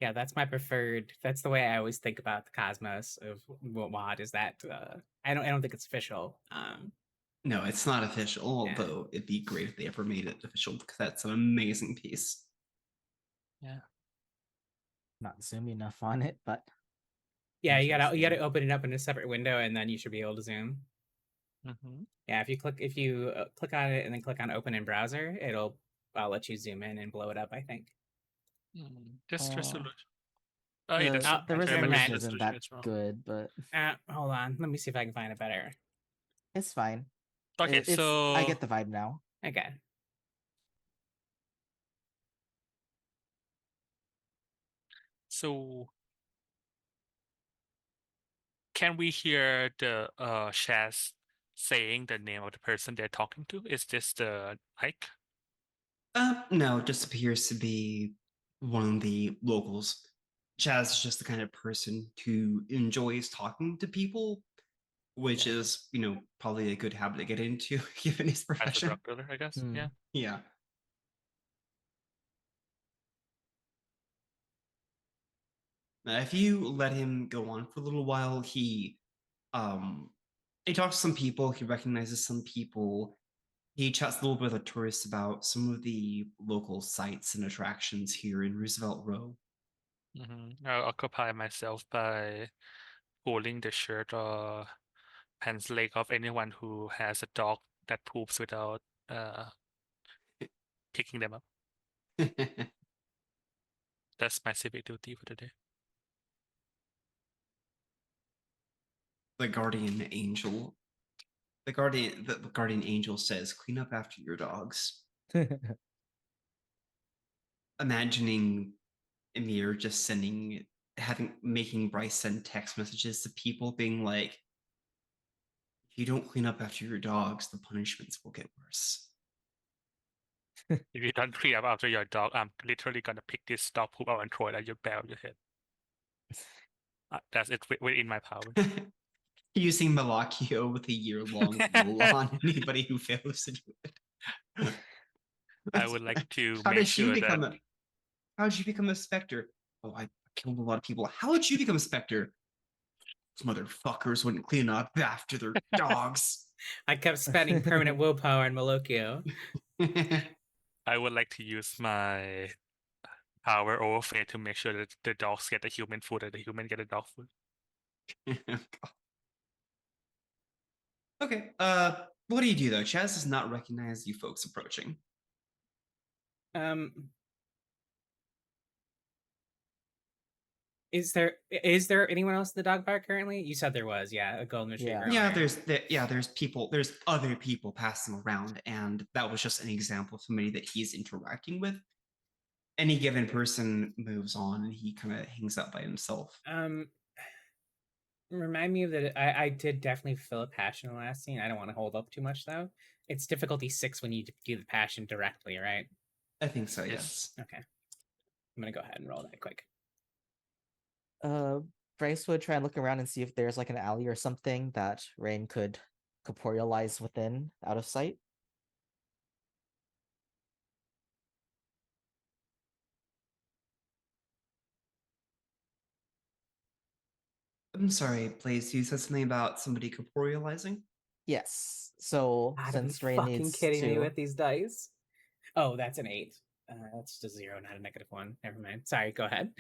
Yeah, that's my preferred. That's the way I always think about the cosmos of WoD. Is that I don't think it's official. No, it's not official, Yeah. although it'd be great if they ever made it official because that's an amazing piece. Yeah. Not zoom enough on it, but Yeah, you gotta interesting. open it up in a separate window, and then you should be able to zoom. Mm-hmm. Yeah, if you click on it and then click on open in browser, it'll let you zoom in and blow it up. I think. Just Oh. resolution. Oh, yeah, The, that's the very much resolution man. isn't that good, but Hold on, let me see if I can find it better. it's fine. Okay, It's so I get the vibe now. Okay. So can we hear the Shaz saying the name of the person they're talking to? Is this the Ike? No, it just appears to be one of the locals. Chaz is just the kind of person who enjoys talking to people, which is, probably a good habit to get into given his As a profession. drug dealer, I guess. Hmm. Yeah. Yeah. If you let him go on for a little while, he talks to some people, he recognizes some people, he chats a little bit with the tourists about some of the local sites and attractions here in Roosevelt Row. I'll occupy myself by pulling the shirt or pants leg of anyone who has a dog that poops without picking them up. That's my civic duty for the day. The guardian angel. The guardian angel says, "Clean up after your dogs." Imagining Emir just making Bryce send text messages to people being like, "If you don't clean up after your dogs, the punishments will get worse." If you don't clean up after your dog, I'm literally gonna pick this dog poop out and throw it at your barrel of your head. That's it within my power. Using Malakio with a year-long rule on anybody who fails to do it. I would like to How make did you sure become that how did you become a specter? Oh, I killed a lot of people. How did you become a specter? Those motherfuckers wouldn't clean up after their dogs. I kept spending permanent willpower on Malokio. I would like to use my power over fate to make sure that the dogs get the human food and the human get the dog food. Okay. What do you do though? Chaz does not recognize you folks approaching. Is there anyone else in the dog park currently? You said there was, yeah, a golden retriever. Yeah. Yeah, there's people, there's other people passing around, and that was just an example of somebody that he's interacting with. Any given person moves on, and he kind of hangs out by himself. Remind me of that. I did definitely feel a passion in the last scene. I don't want to hold up too much though. It's difficulty 6 when you do the passion directly, right? I think so. Yes. Yes. Okay. I'm gonna go ahead and roll that quick. Bryce would try and look around and see if there's like an alley or something that Rain could corporealize within, out of sight. I'm sorry, Blaze. You said something about somebody corporealizing. Yes. So Gotta be since Rain fucking needs kidding me to, with these dice. Oh, that's an 8. That's just a 0, not a -1. Never mind. Sorry, go ahead.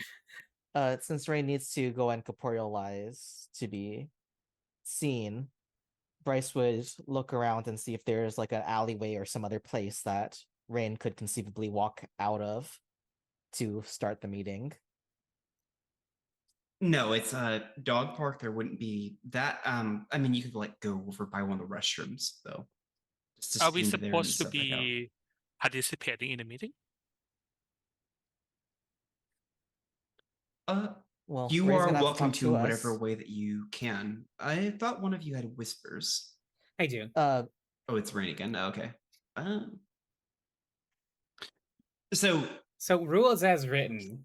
since Rain needs to go and corporealize to be seen, Bryce would look around and see if there's like an alleyway or some other place that Rain could conceivably walk out of to start the meeting. No, it's a dog park. There wouldn't be that. I mean, you could like go over by one of the restrooms though. Just to Are we stand there and supposed to stuff back out. be participating in the meeting? Well, You Rain's are gonna have welcome talk to us. whatever way that you can. I thought one of you had whispers. I do. Oh, it's Rain again. Okay. So rules as written,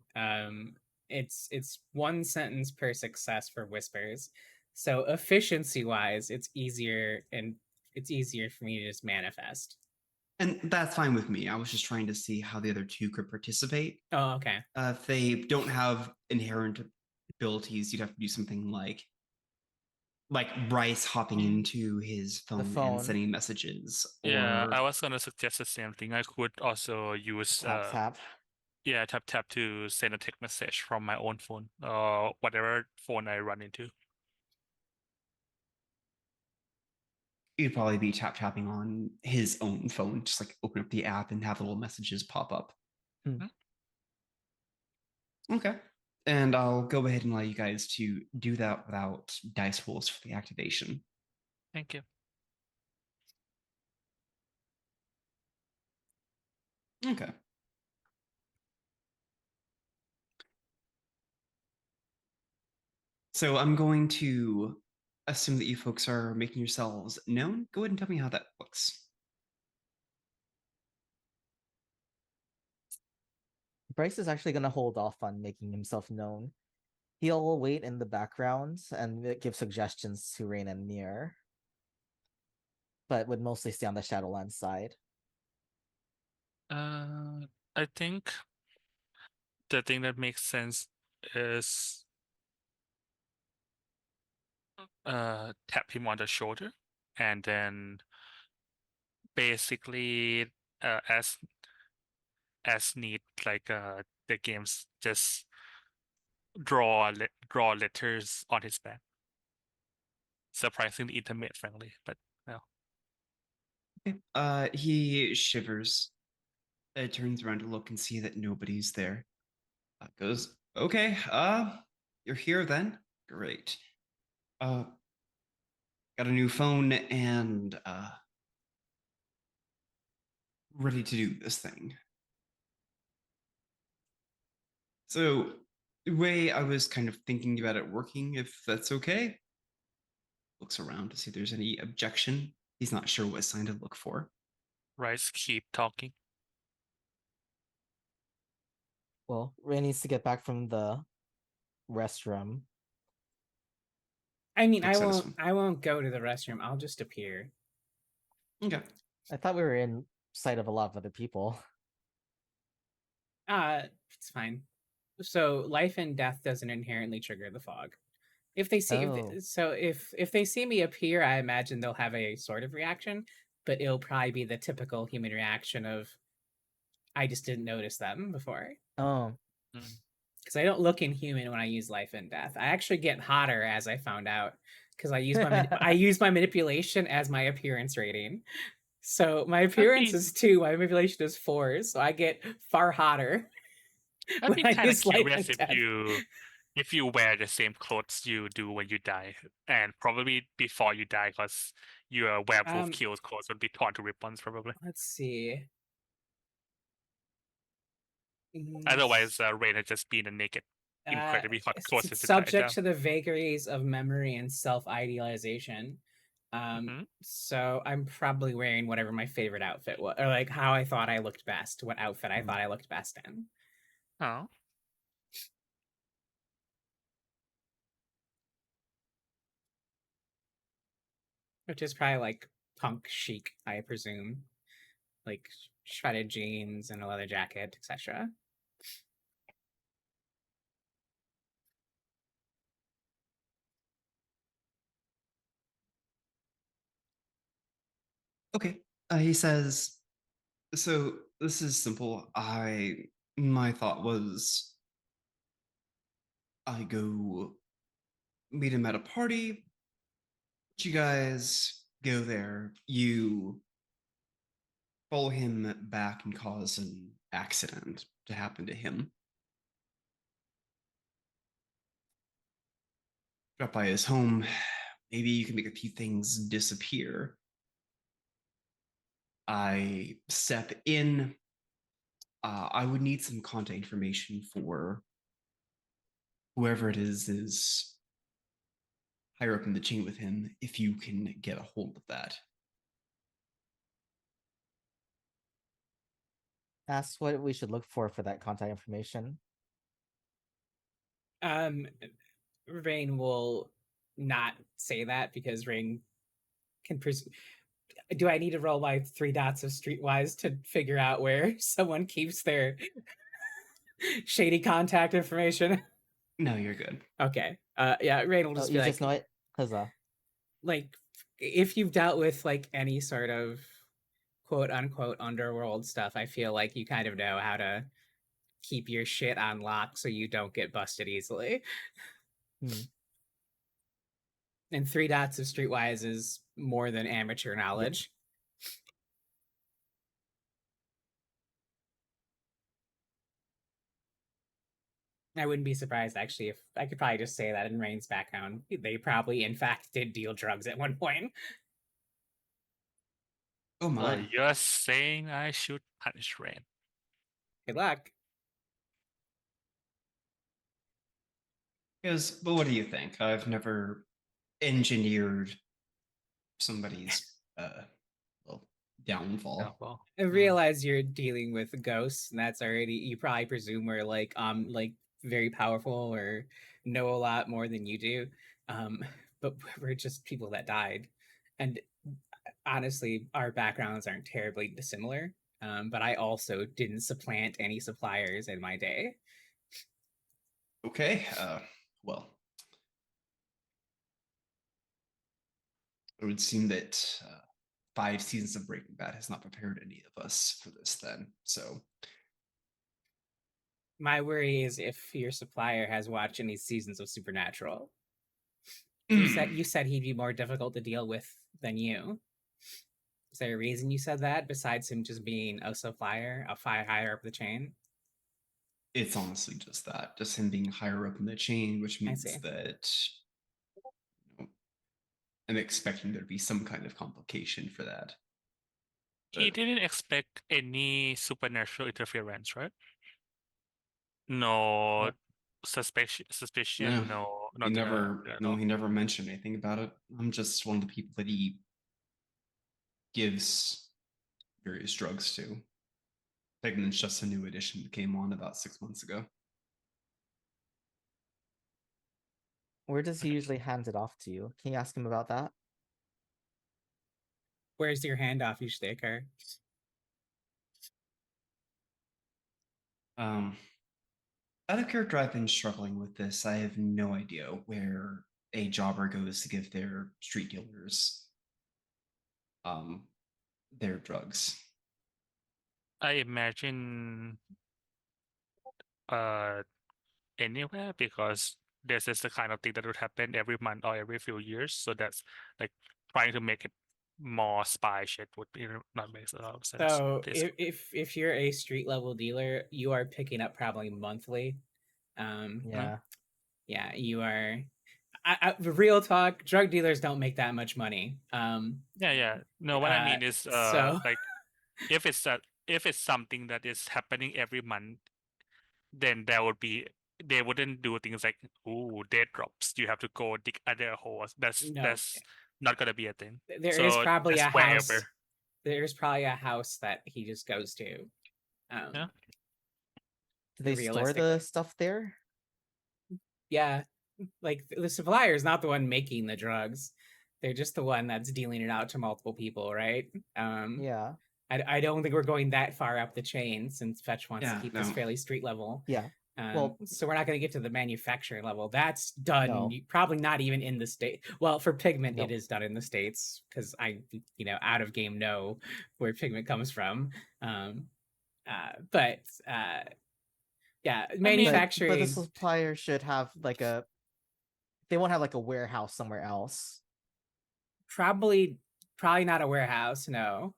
it's 1 sentence per success for whispers. So efficiency wise, it's easier for me to just manifest. and that's fine with me. I was just trying to see how the other two could participate. Oh, okay. If they don't have inherent abilities, you'd have to do something like Bryce hopping into his phone, phone. and sending messages. Yeah, or I was gonna suggest the same thing. I could also use tap. yeah, tap to send a text message from my own phone or whatever phone I run into. you'd probably be tapping on his own phone, just like open up the app and have little messages pop up. Okay. And I'll go ahead and allow you guys to do that without dice rolls for the activation. Thank you. Okay. So I'm going to assume that you folks are making yourselves known. Go ahead and tell me how that looks. Bryce is actually gonna hold off on making himself known. He'll wait in the background and give suggestions to Rain and Nier, but would mostly stay on the Shadowlands side. I think the thing that makes sense is tap him on the shoulder and then basically as neat, like the games just draw letters on his back. Surprisingly intimate friendly, but well. He shivers. Turns around to look and see that nobody's there. Goes, okay, you're here then? Great. Got a new phone and ready to do this thing. So the way I was kind of thinking about it working, if that's okay. Looks around to see if there's any objection. He's not sure what sign to look for. Rice, keep talking. Well, Rain needs to get back from the restroom. I mean, Looks at his phone. I won't go to the restroom. I'll just appear. Okay. I thought we were in sight of a lot of other people. It's fine. So life and death doesn't inherently trigger the fog. If they see if they see me appear, I imagine they'll have a sort of reaction, but it'll probably be the typical human reaction of I just didn't notice them before. Oh. Because I don't look inhuman when I use life and death. I actually get hotter, as I found out, because I use my manipulation as my appearance rating. So my That'd appearance be is 2, my manipulation is 4, so I get far hotter I'd when be I kind of use life curious and death. if you wear the same clothes you do when you die, and probably before you die, because your werewolf kills clothes would be torn to ribbons, probably. Let's see. Otherwise, Rain had just been a naked, incredibly hot clothes It's his entire subject time. to the vagaries of memory and self-idealization. Mhm. So I'm probably wearing whatever my favorite outfit was, or like how I thought I looked best, what outfit I thought I looked best in. Oh, Which is probably like punk chic, I presume. Like shredded jeans and a leather jacket, etc. Okay. He says, so this is simple. My thought was I go meet him at a party. You guys go there. You follow him back and cause an accident to happen to him. Drop by his home. Maybe you can make a few things disappear. I step in. I would need some contact information for whoever it is higher up in the chain with him, if you can get a hold of that. Ask what we should look for that contact information. Rain will not say that because Rain can do I need to roll my 3 dots of streetwise to figure out where someone keeps their shady contact information? No, you're good. Okay. Yeah, Rain will Oh, just you be just know like, it? Huzzah. like, if you've dealt with like any sort of quote unquote underworld stuff, I feel like you kind of know how to keep your shit on lock so you don't get busted easily. Hmm. And 3 dots of streetwise is more than amateur knowledge. I wouldn't be surprised actually if I could probably just say that in Rain's background. They probably in fact did deal drugs at one point. Oh so my. you're saying I should punish Rain? Good luck. Because, but what do you think? I've never engineered somebody's well, downfall. Downfall. I realize you're dealing with ghosts, and that's already you probably presume we're like very powerful or know a lot more than you do. But we're just people that died. And honestly, our backgrounds aren't terribly dissimilar. But I also didn't supplant any suppliers in my day. Okay. Well, it would seem that 5 seasons of Breaking Bad has not prepared any of us for this. Then, so My worry is if your supplier has watched any seasons of Supernatural. mm, You said he'd be more difficult to deal with than you. Is there a reason you said that besides him just being a supplier, a higher up the chain? it's honestly just that, just him being higher up in the chain, which I see. means that I'm expecting there to be some kind of complication for that. He But didn't expect any supernatural interference, right? No suspicion, no he nothing never, at no, all. he never mentioned anything about it. I'm just one of the people that he gives various drugs to. Pigment's just a new edition that came on about 6 months ago. Where does he usually hand it off to you? Can you ask him about that? Where's your handoff usually occur? Out of character, I've been struggling with this. I have no idea where a jobber goes to give their street dealers their drugs. I imagine anywhere, because this is the kind of thing that would happen every month or every few years. So that's like trying to make it more spy shit would be not makes a lot of sense. So Please. if you're a street level dealer, you are picking up probably monthly. Yeah. Yeah, you are. Real talk, drug dealers don't make that much money. Yeah. No, what I mean is so like if it's something that is happening every month, then they wouldn't do things like, ooh, dead drops. You have to go dig other holes. That's no, not gonna be a thing. there is So probably just a house. wherever. There's probably a house that he just goes to. Yeah. Do they store the realistically. stuff there? Yeah, like the supplier is not the one making the drugs. They're just the one that's dealing it out to multiple people, right? Yeah. I don't think we're going that far up the chain since Fetch wants to Yeah, keep this no. fairly street level. Yeah. Well, So we're not going to get to the manufacturing level. That's done. No. Probably not even in the state. Well, for Pigment, Nope. it is done in the States because I, out of game know where Pigment comes from. But yeah, manufacturing. But the supplier should have like they won't have like a warehouse somewhere else. Probably not a warehouse. No.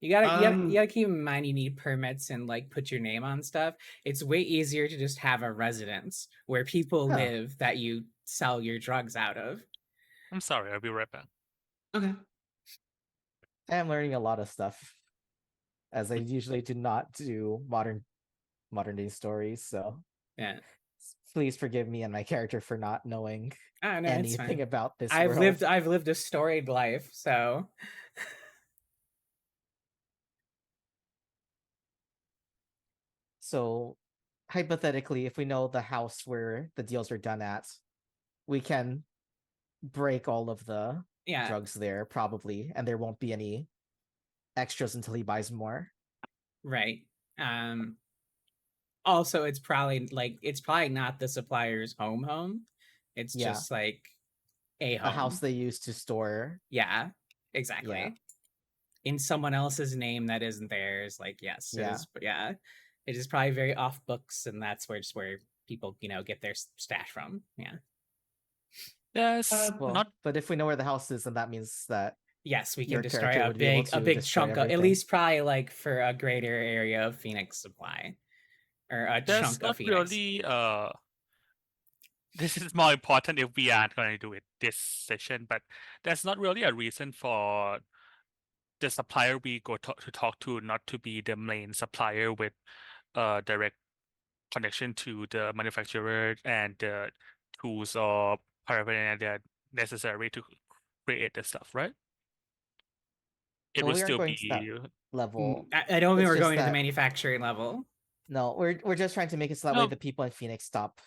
You gotta keep in mind you need permits and like put your name on stuff. It's way easier to just have a residence where people Huh. live that you sell your drugs out of. I'm sorry, I'll be right back. Okay. I am learning a lot of stuff, as I usually do not do modern day stories. So Yeah. please forgive me and my character for not knowing No, it's anything fine. about this I've world. lived a storied life, so So hypothetically, if we know the house where the deals are done at, we can break all of the yeah. drugs there probably, and there won't be any extras until he buys more. Right. Also it's probably not the supplier's home. It's Yeah. just like a home. A house they use to store. Yeah, exactly. Yeah. In someone else's name that isn't theirs. Like, yes, Yeah. it is. But yeah, it is probably very off books, and that's where people get their stash from. Yeah. Yes, Well, not but if we know where the house is, then that means that Yes, we can your destroy character a would be able big to destroy chunk of, at everything. least probably like for a greater area of Phoenix supply, or a there's chunk not of Phoenix. really this is more important if we aren't going to do it this session, but there's not really a reason for the supplier we go to talk to not to be the main supplier with direct connection to the manufacturer and the tools or paraphernalia that are necessary to create the stuff, right? It Well, would we aren't still going to that be level. I don't think It's we're just going to the that- manufacturing level. No, we're just trying to make it so that No. way the people in Phoenix stop.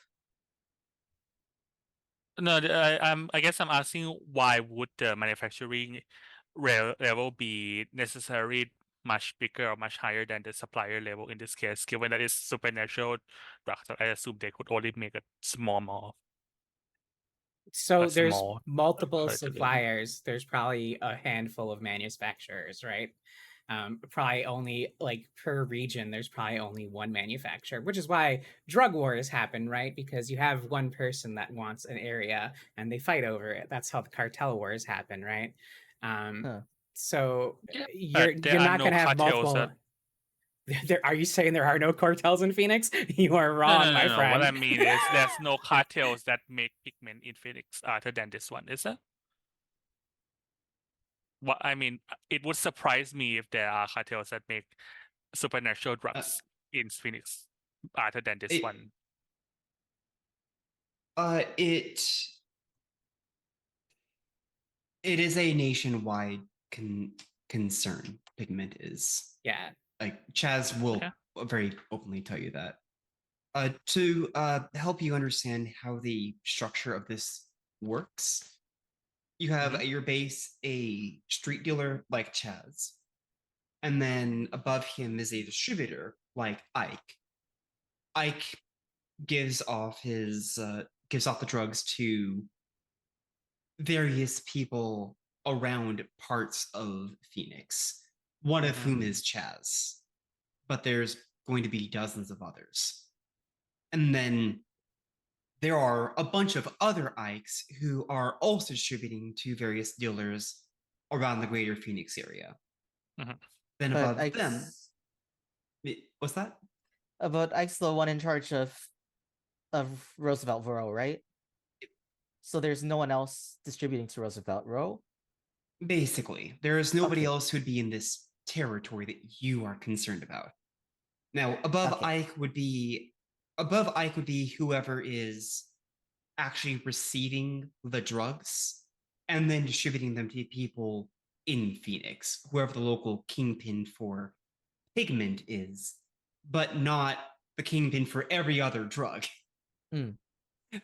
No, I guess I'm asking why would the manufacturing level be necessarily much bigger or much higher than the supplier level in this case, given that it's supernatural drugs. I assume they could only make a small amount. So A there's small multiple quantity. suppliers. There's probably a handful of manufacturers, right? Probably only like per region, there's probably only one manufacturer, which is why drug wars happen, right? Because you have one person that wants an area and they fight over it. That's how the cartel wars happen, right? Huh. So Yeah, you're but there are not no going to have cartels multiple. Are you saying there are no cartels in Phoenix? You are wrong, my friend. What I mean is there's no cartels that make pigment in Phoenix other than this one, is there? What I mean, it would surprise me if there are cartels that make supernatural drugs in Phoenix other than this one. It is a nationwide concern. Pigment is. Yeah. Like Chaz will very openly tell you that. To help you understand how the structure of this works, you have at your base a street dealer like Chaz, and then above him is a distributor like Ike. Ike gives off the drugs to various people around parts of Phoenix, one of whom is Chaz, but there's going to be dozens of others. And then there are a bunch of other Ikes who are also distributing to various dealers around the greater Phoenix area. Mhm. Then But above them, what's that? Ike's the one in charge of Roosevelt Row, right? So there's no one else distributing to Roosevelt Row. Basically, there is nobody Okay. else who'd be in this territory that you are concerned about. Now, above Okay. Ike would be whoever is actually receiving the drugs and then distributing them to people in Phoenix, whoever the local kingpin for pigment is, but not the kingpin for every other drug. Mm.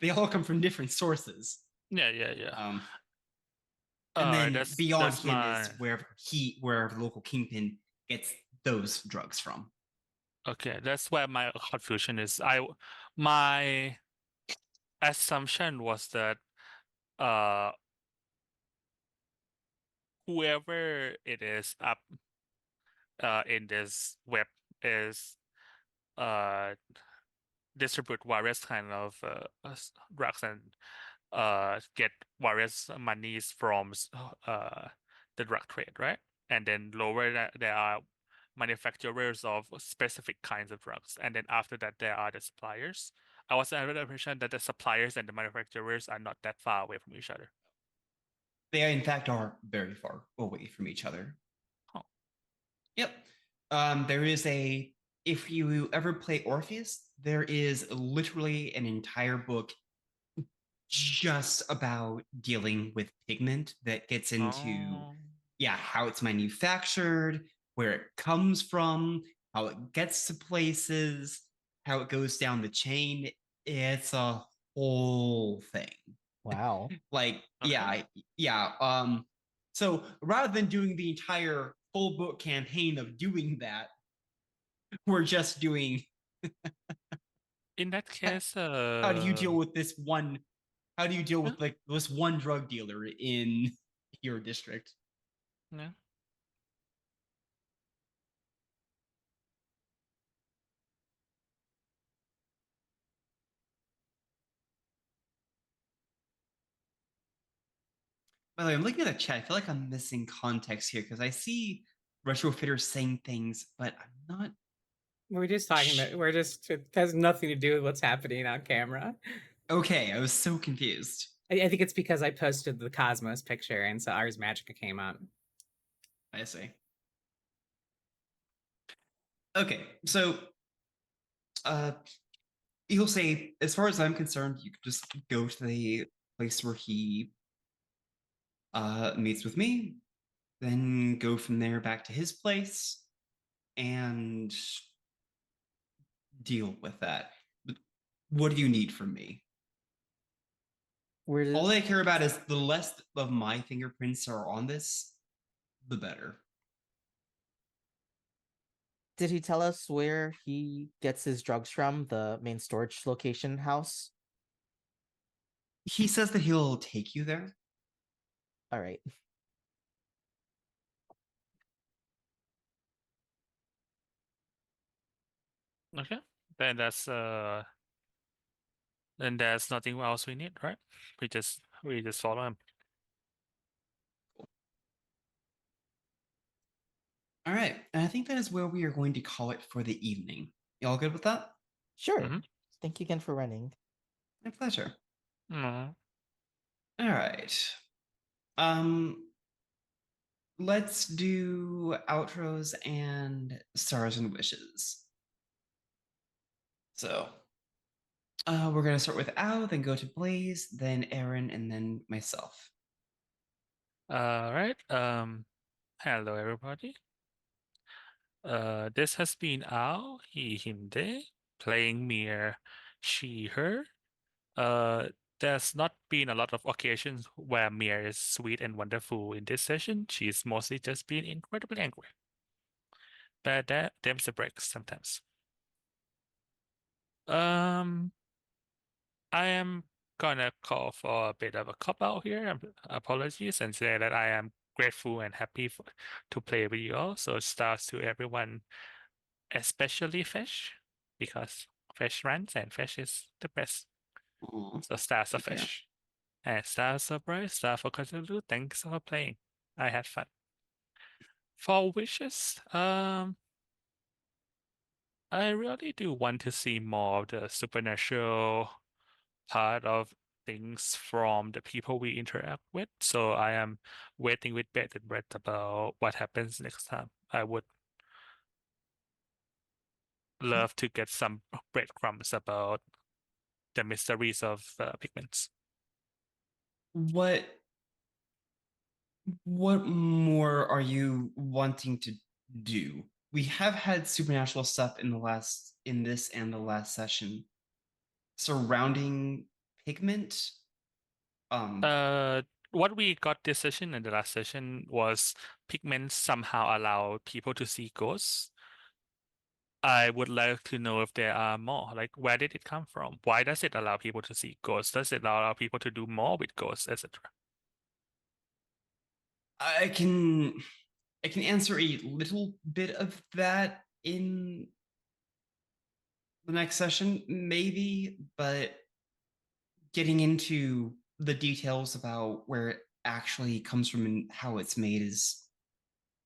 They all come from different sources. Yeah. And then That's beyond that's him my is wherever the local kingpin gets those drugs from. okay. That's where my confusion is. My assumption was that uh whoever it is up in this web is uh distribute various kind of drugs and get various monies from the drug trade, right? And then lower that there are manufacturers of specific kinds of drugs, and then after that there are the suppliers. I was under the impression that the suppliers and the manufacturers are not that far away from each other. They, in fact, are very far away from each other. Oh. Yep. There is if you ever play Orpheus, there is literally an entire book just about dealing with pigment that gets into Oh. how it's manufactured, where it comes from, how it gets to places, how it goes down the chain. It's a whole thing. Wow. Like, Okay. So rather than doing the entire full book campaign of doing that, we're just doing In that case, how do you deal with this one? How do you deal yeah, with like this one drug dealer in your district? yeah. By the way, I'm looking at the chat. I feel like I'm missing context here because I see retrofitters saying things, but I'm not. We're just talking about. We're just. It has nothing to do with what's happening on camera. Okay, I was so confused. I think it's because I posted the Cosmos picture, and so Ars Magica came up. I see. Okay, so he'll say, as far as I'm concerned, you could just go to the place where he meets with me, then go from there back to his place and deal with that. But what do you need from me? Where All did I care about is the less of my fingerprints are on this, the better. he tell us where he gets his drugs from? The main storage location house? He says that he'll take you there. All right. Okay. Then there's nothing else we need, right? We just follow him. All right. And I think that is where we are going to call it for the evening. Y'all good with that? Sure. Mhm. Thank you again for running. My pleasure. Mhm. All right. Let's do outros and stars and wishes. So we're gonna start with Al, then go to Blaze, then Aaron, and then myself. All right. Hello everybody. This has been Ao, he, him, they, playing Mir, she, her. There's not been a lot of occasions where Mir is sweet and wonderful in this session. She's mostly just been incredibly angry. But that them's the breaks sometimes. Um, I am gonna call for a bit of a cop out here. Apologies and say that I am grateful and happy to play with you all. So stars to everyone, especially Fesh, because Fesh runs and Fesh is the best. So stars of Okay. fish. And stars of Bryce, star for Cthulhu, thanks for playing. I had fun. For wishes, I really do want to see more of the supernatural part of things from the people we interact with. So I am waiting with bated breath about what happens next time. I would love to get some breadcrumbs about the mysteries of pigments. What more are you wanting to do? We have had supernatural stuff in this and the last session surrounding pigment. What we got this session and the last session was pigments somehow allow people to see ghosts. I would like to know if there are more. Like, where did it come from? Why does it allow people to see ghosts? Does it allow people to do more with ghosts, etc.? I can answer a little bit of that in the next session, maybe, but getting into the details about where it actually comes from and how it's made is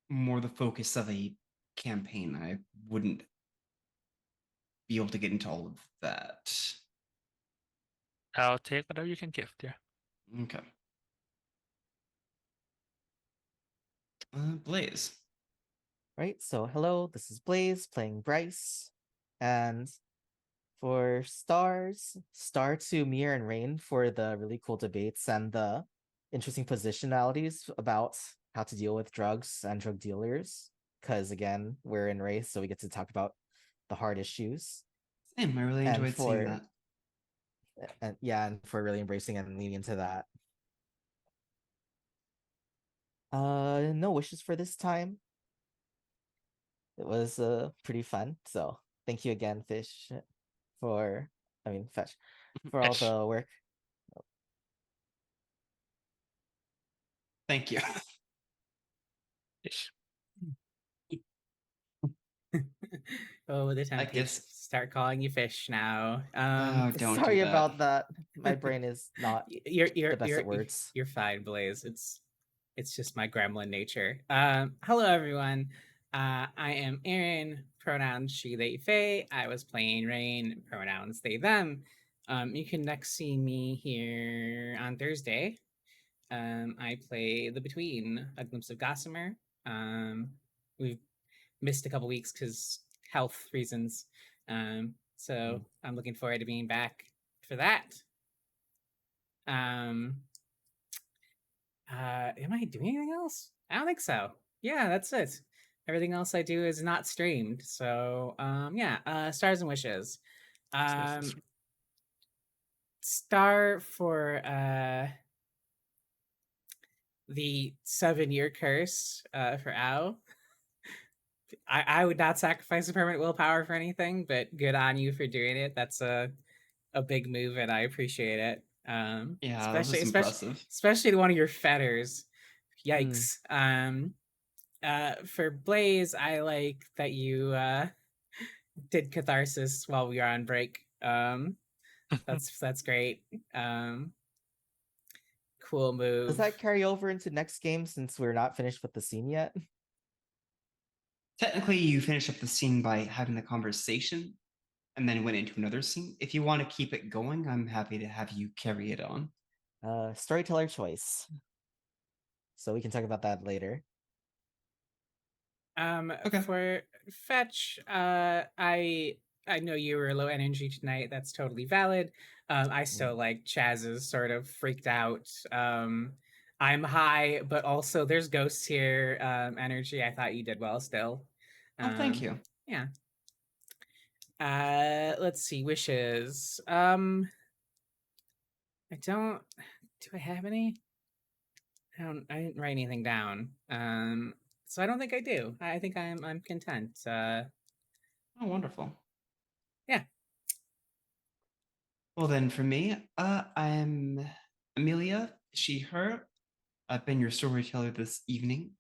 more the focus of a campaign. I wouldn't be able to get into all of that. I'll take whatever you can give, dear. Okay. Blaze. Right, so hello, this is Blaze playing Bryce. And for stars, star to Mir and Rain for the really cool debates and the interesting positionalities about how to deal with drugs and drug dealers. Because again, we're in Wraith, so we get to talk about the hard issues. Same, I really And enjoyed seeing that. And yeah, and for really embracing and leaning into that. No wishes for this time. It was pretty fun. So thank you again, Fetch, for all Fetch. the work. Thank you. Fish. Oh, the I temptation guess. to start calling you fish now. Oh, don't Sorry do that. about that. My brain is not You're the best at words. You're fine, Blaze. It's just my gremlin nature. Hello everyone. I am Aaron. Pronouns she, they, they. I was playing Rain. Pronouns they, them. You can next see me here on Thursday. I play The Between, A Glimpse of Gossamer. We've missed a couple weeks because health reasons. So I'm looking forward to being back for that. Am I doing anything else? I don't think so. Yeah, that's it. Everything else I do is not streamed. So Stars and Wishes. Star for the 7-year curse for Ao. I would not sacrifice a permanent willpower for anything, but good on you for doing it. That's a big move, and I appreciate it. Yeah, that was impressive. Especially one of your fetters. Yikes. For Blaze, I like that you did catharsis while we were on break. That's great. Cool move. Does that carry over into next game since we're not finished with the scene yet? Technically, you finish up the scene by having the conversation and then went into another scene. If you want to keep it going, I'm happy to have you carry it on. Storyteller choice. So we can talk about that later. Okay. For Fetch, I know you were low energy tonight. That's totally valid. I still like Chaz's sort of freaked out. I'm high, but also there's ghosts here. Energy. I thought you did well still. Oh, thank you. Yeah. Let's see. Wishes. I don't. Do I have any? I didn't write anything down. So I don't think I do. I think I'm content. Oh, wonderful. Yeah. Well, then for me, I'm Amelia, she, her. I've been your storyteller this evening.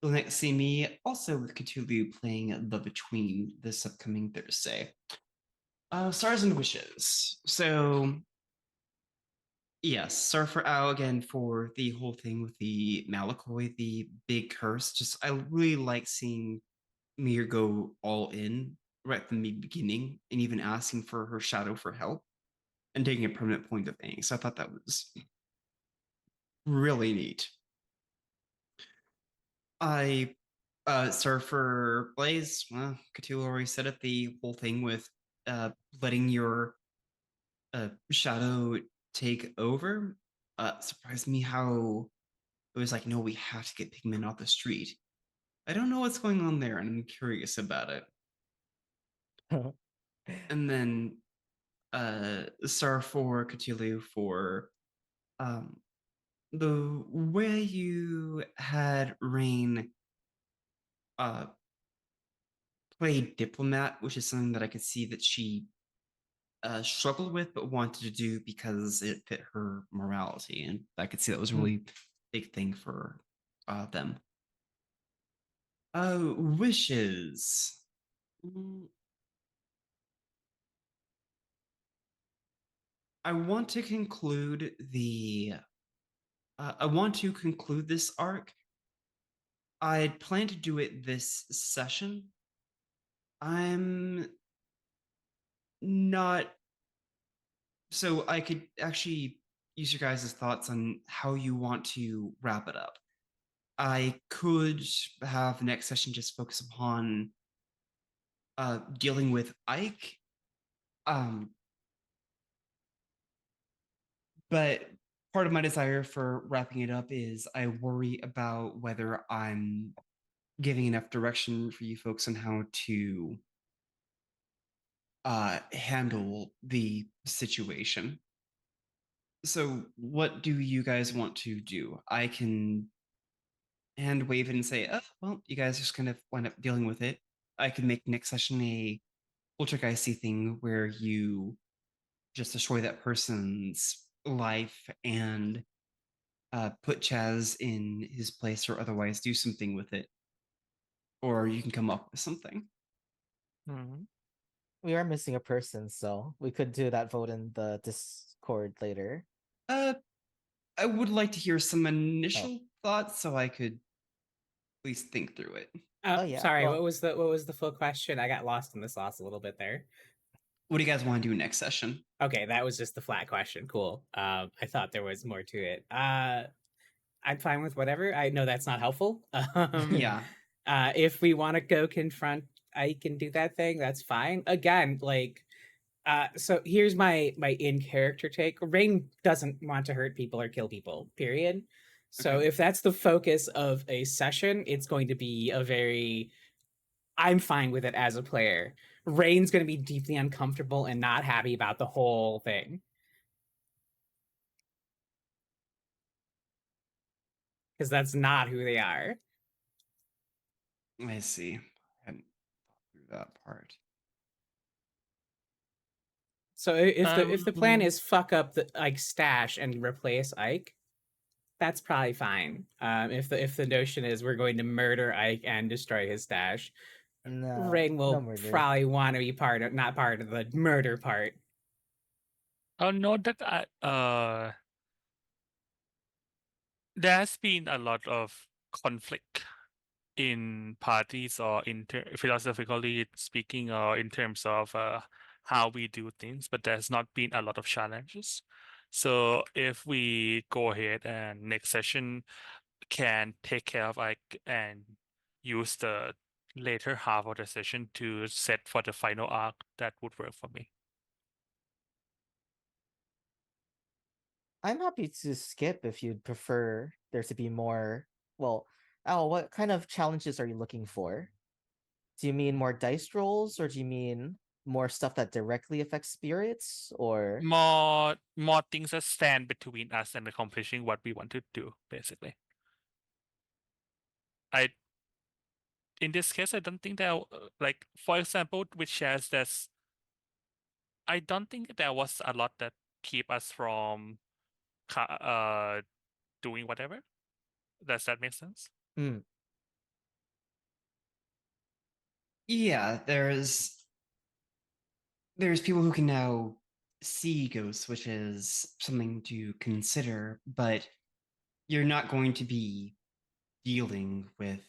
You'll next see me also with Cthulhu playing The Between this upcoming Thursday. Stars and Wishes. So Yes, Surfer Owl again for the whole thing with the Malakoi, the big curse. Just I really like seeing Mir go all in right from the beginning and even asking for her shadow for help and taking a permanent point of angst. I thought that was really neat. I Surfer Blaze, well, Cthulhu already said it, the whole thing with letting your shadow take over. Surprised me how it was like, no, we have to get pigment off the street. I don't know what's going on there, and I'm curious about it. And then Star for Cthulhu for um the way you had Rain uh play diplomat, which is something that I could see that she struggled with but wanted to do because it fit her morality, and I could see that was a really big thing for them. Wishes. Mm, I want to conclude the. I want to conclude this arc. I plan to do it this session. I'm not. So I could actually use your guys' thoughts on how you want to wrap it up. I could have the next session just focus upon dealing with Ike. Um, but part of my desire for wrapping it up is I worry about whether I'm giving enough direction for you folks on how to handle the situation. So, what do you guys want to do? I can hand wave it and say, oh, well, you guys just kind of wind up dealing with it. I could make next session a poltergeisty thing where you just destroy that person's life and put Chaz in his place or otherwise do something with it. Or you can come up with something. We are missing a person, so we could do that vote in the Discord later. I would like to hear some initial thoughts so I could at least think through it. Oh, yeah, Sorry, well- what was the full question? I got lost in the sauce a little bit there. What do you guys want to do next session? Okay, that was just the flat question. Cool. I thought there was more to it. I'm fine with whatever. I know that's not helpful. Yeah. If we want to go confront Ike and do that thing, that's fine. Again, like, so here's my in character take. Rain doesn't want to hurt people or kill people. Period. So Okay. if that's the focus of a session, it's going to be a very. I'm fine with it as a player. Rain's going to be deeply uncomfortable and not happy about the whole thing. Because that's not who they are. I see. I hadn't thought through that part. So if the plan Um, is fuck up the Ike stash and replace Ike, that's probably fine. If the notion is we're going to murder Ike and destroy his stash, No, Rain will no murder. probably want to be not part of the murder part. I'll note that there's been a lot of conflict in parties or philosophically speaking or in terms of how we do things, but there's not been a lot of challenges. So if we go ahead and next session can take care of like and use the later half of the session to set for the final arc, that would work for me. I'm happy to skip if you'd prefer there to be more. Well, Al, what kind of challenges are you looking for? Do you mean more dice rolls, or do you mean more stuff that directly affects spirits, or More things that stand between us and accomplishing what we want to do, basically. In this case, I don't think that like, for example, with shares, I don't think there was a lot that keep us from doing whatever. Does that make sense? Yeah, there's people who can now see ghosts, which is something to consider, but you're not going to be dealing with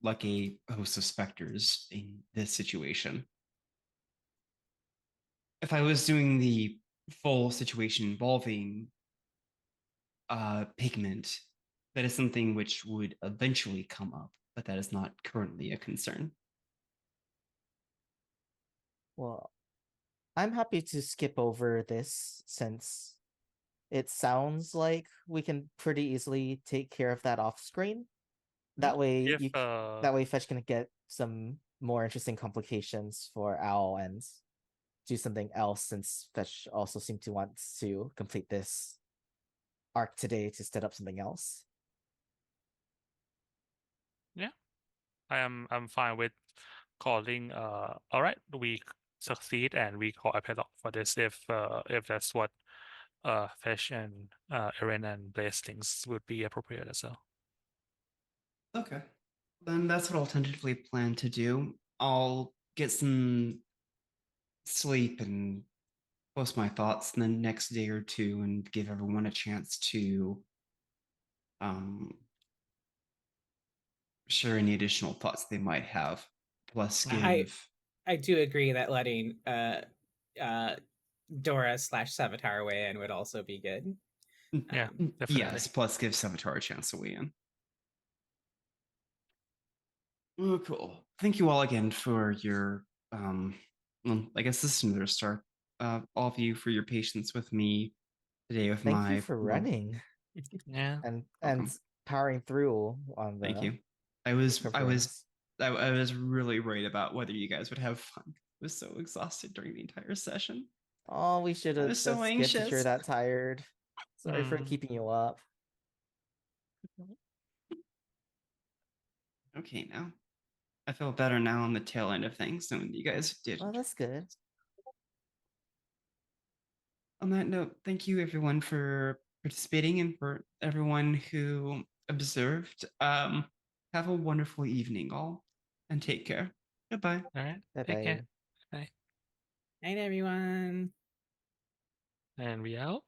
like a host of specters in this situation. If I was doing the full situation involving pigment, that is something which would eventually come up, but that is not currently a concern. Well, I'm happy to skip over this since it sounds like we can pretty easily take care of that off screen. That way If that way Fetch can get some more interesting complications for Owl and do something else, since Fetch also seemed to want to complete this arc today to set up something else. I'm fine with calling all right, we succeed and we call epilogue for this if that's what Fish and Erin and Blaze things would be appropriate as well. Okay. Then that's what I'll tentatively plan to do. I'll get some sleep and post my thoughts in the next day or two and give everyone a chance to share any additional thoughts they might have. Plus give I do agree that letting Dora / Savitar weigh in would also be good. Yeah, definitely. yes, plus give Savitar a chance to weigh in. Oh, cool. Thank you all again for your well, I guess this is another start. All of you for your patience with me today with Thank my you for running Yeah. and Welcome. powering through on the Thank you. I was recoverings. I was really worried about whether you guys would have fun. I was so exhausted during the entire session. Oh, we should have was so just skipped if you're anxious. that tired. Sorry for Mm. keeping you up. Okay, now I feel better now on the tail end of things, knowing that you guys did. Oh, that's good. On that note, thank you everyone for participating and for everyone who observed. Have a wonderful evening, all, and take care. Goodbye. All right. Bye Take care. bye. Bye. Night, everyone. And we out.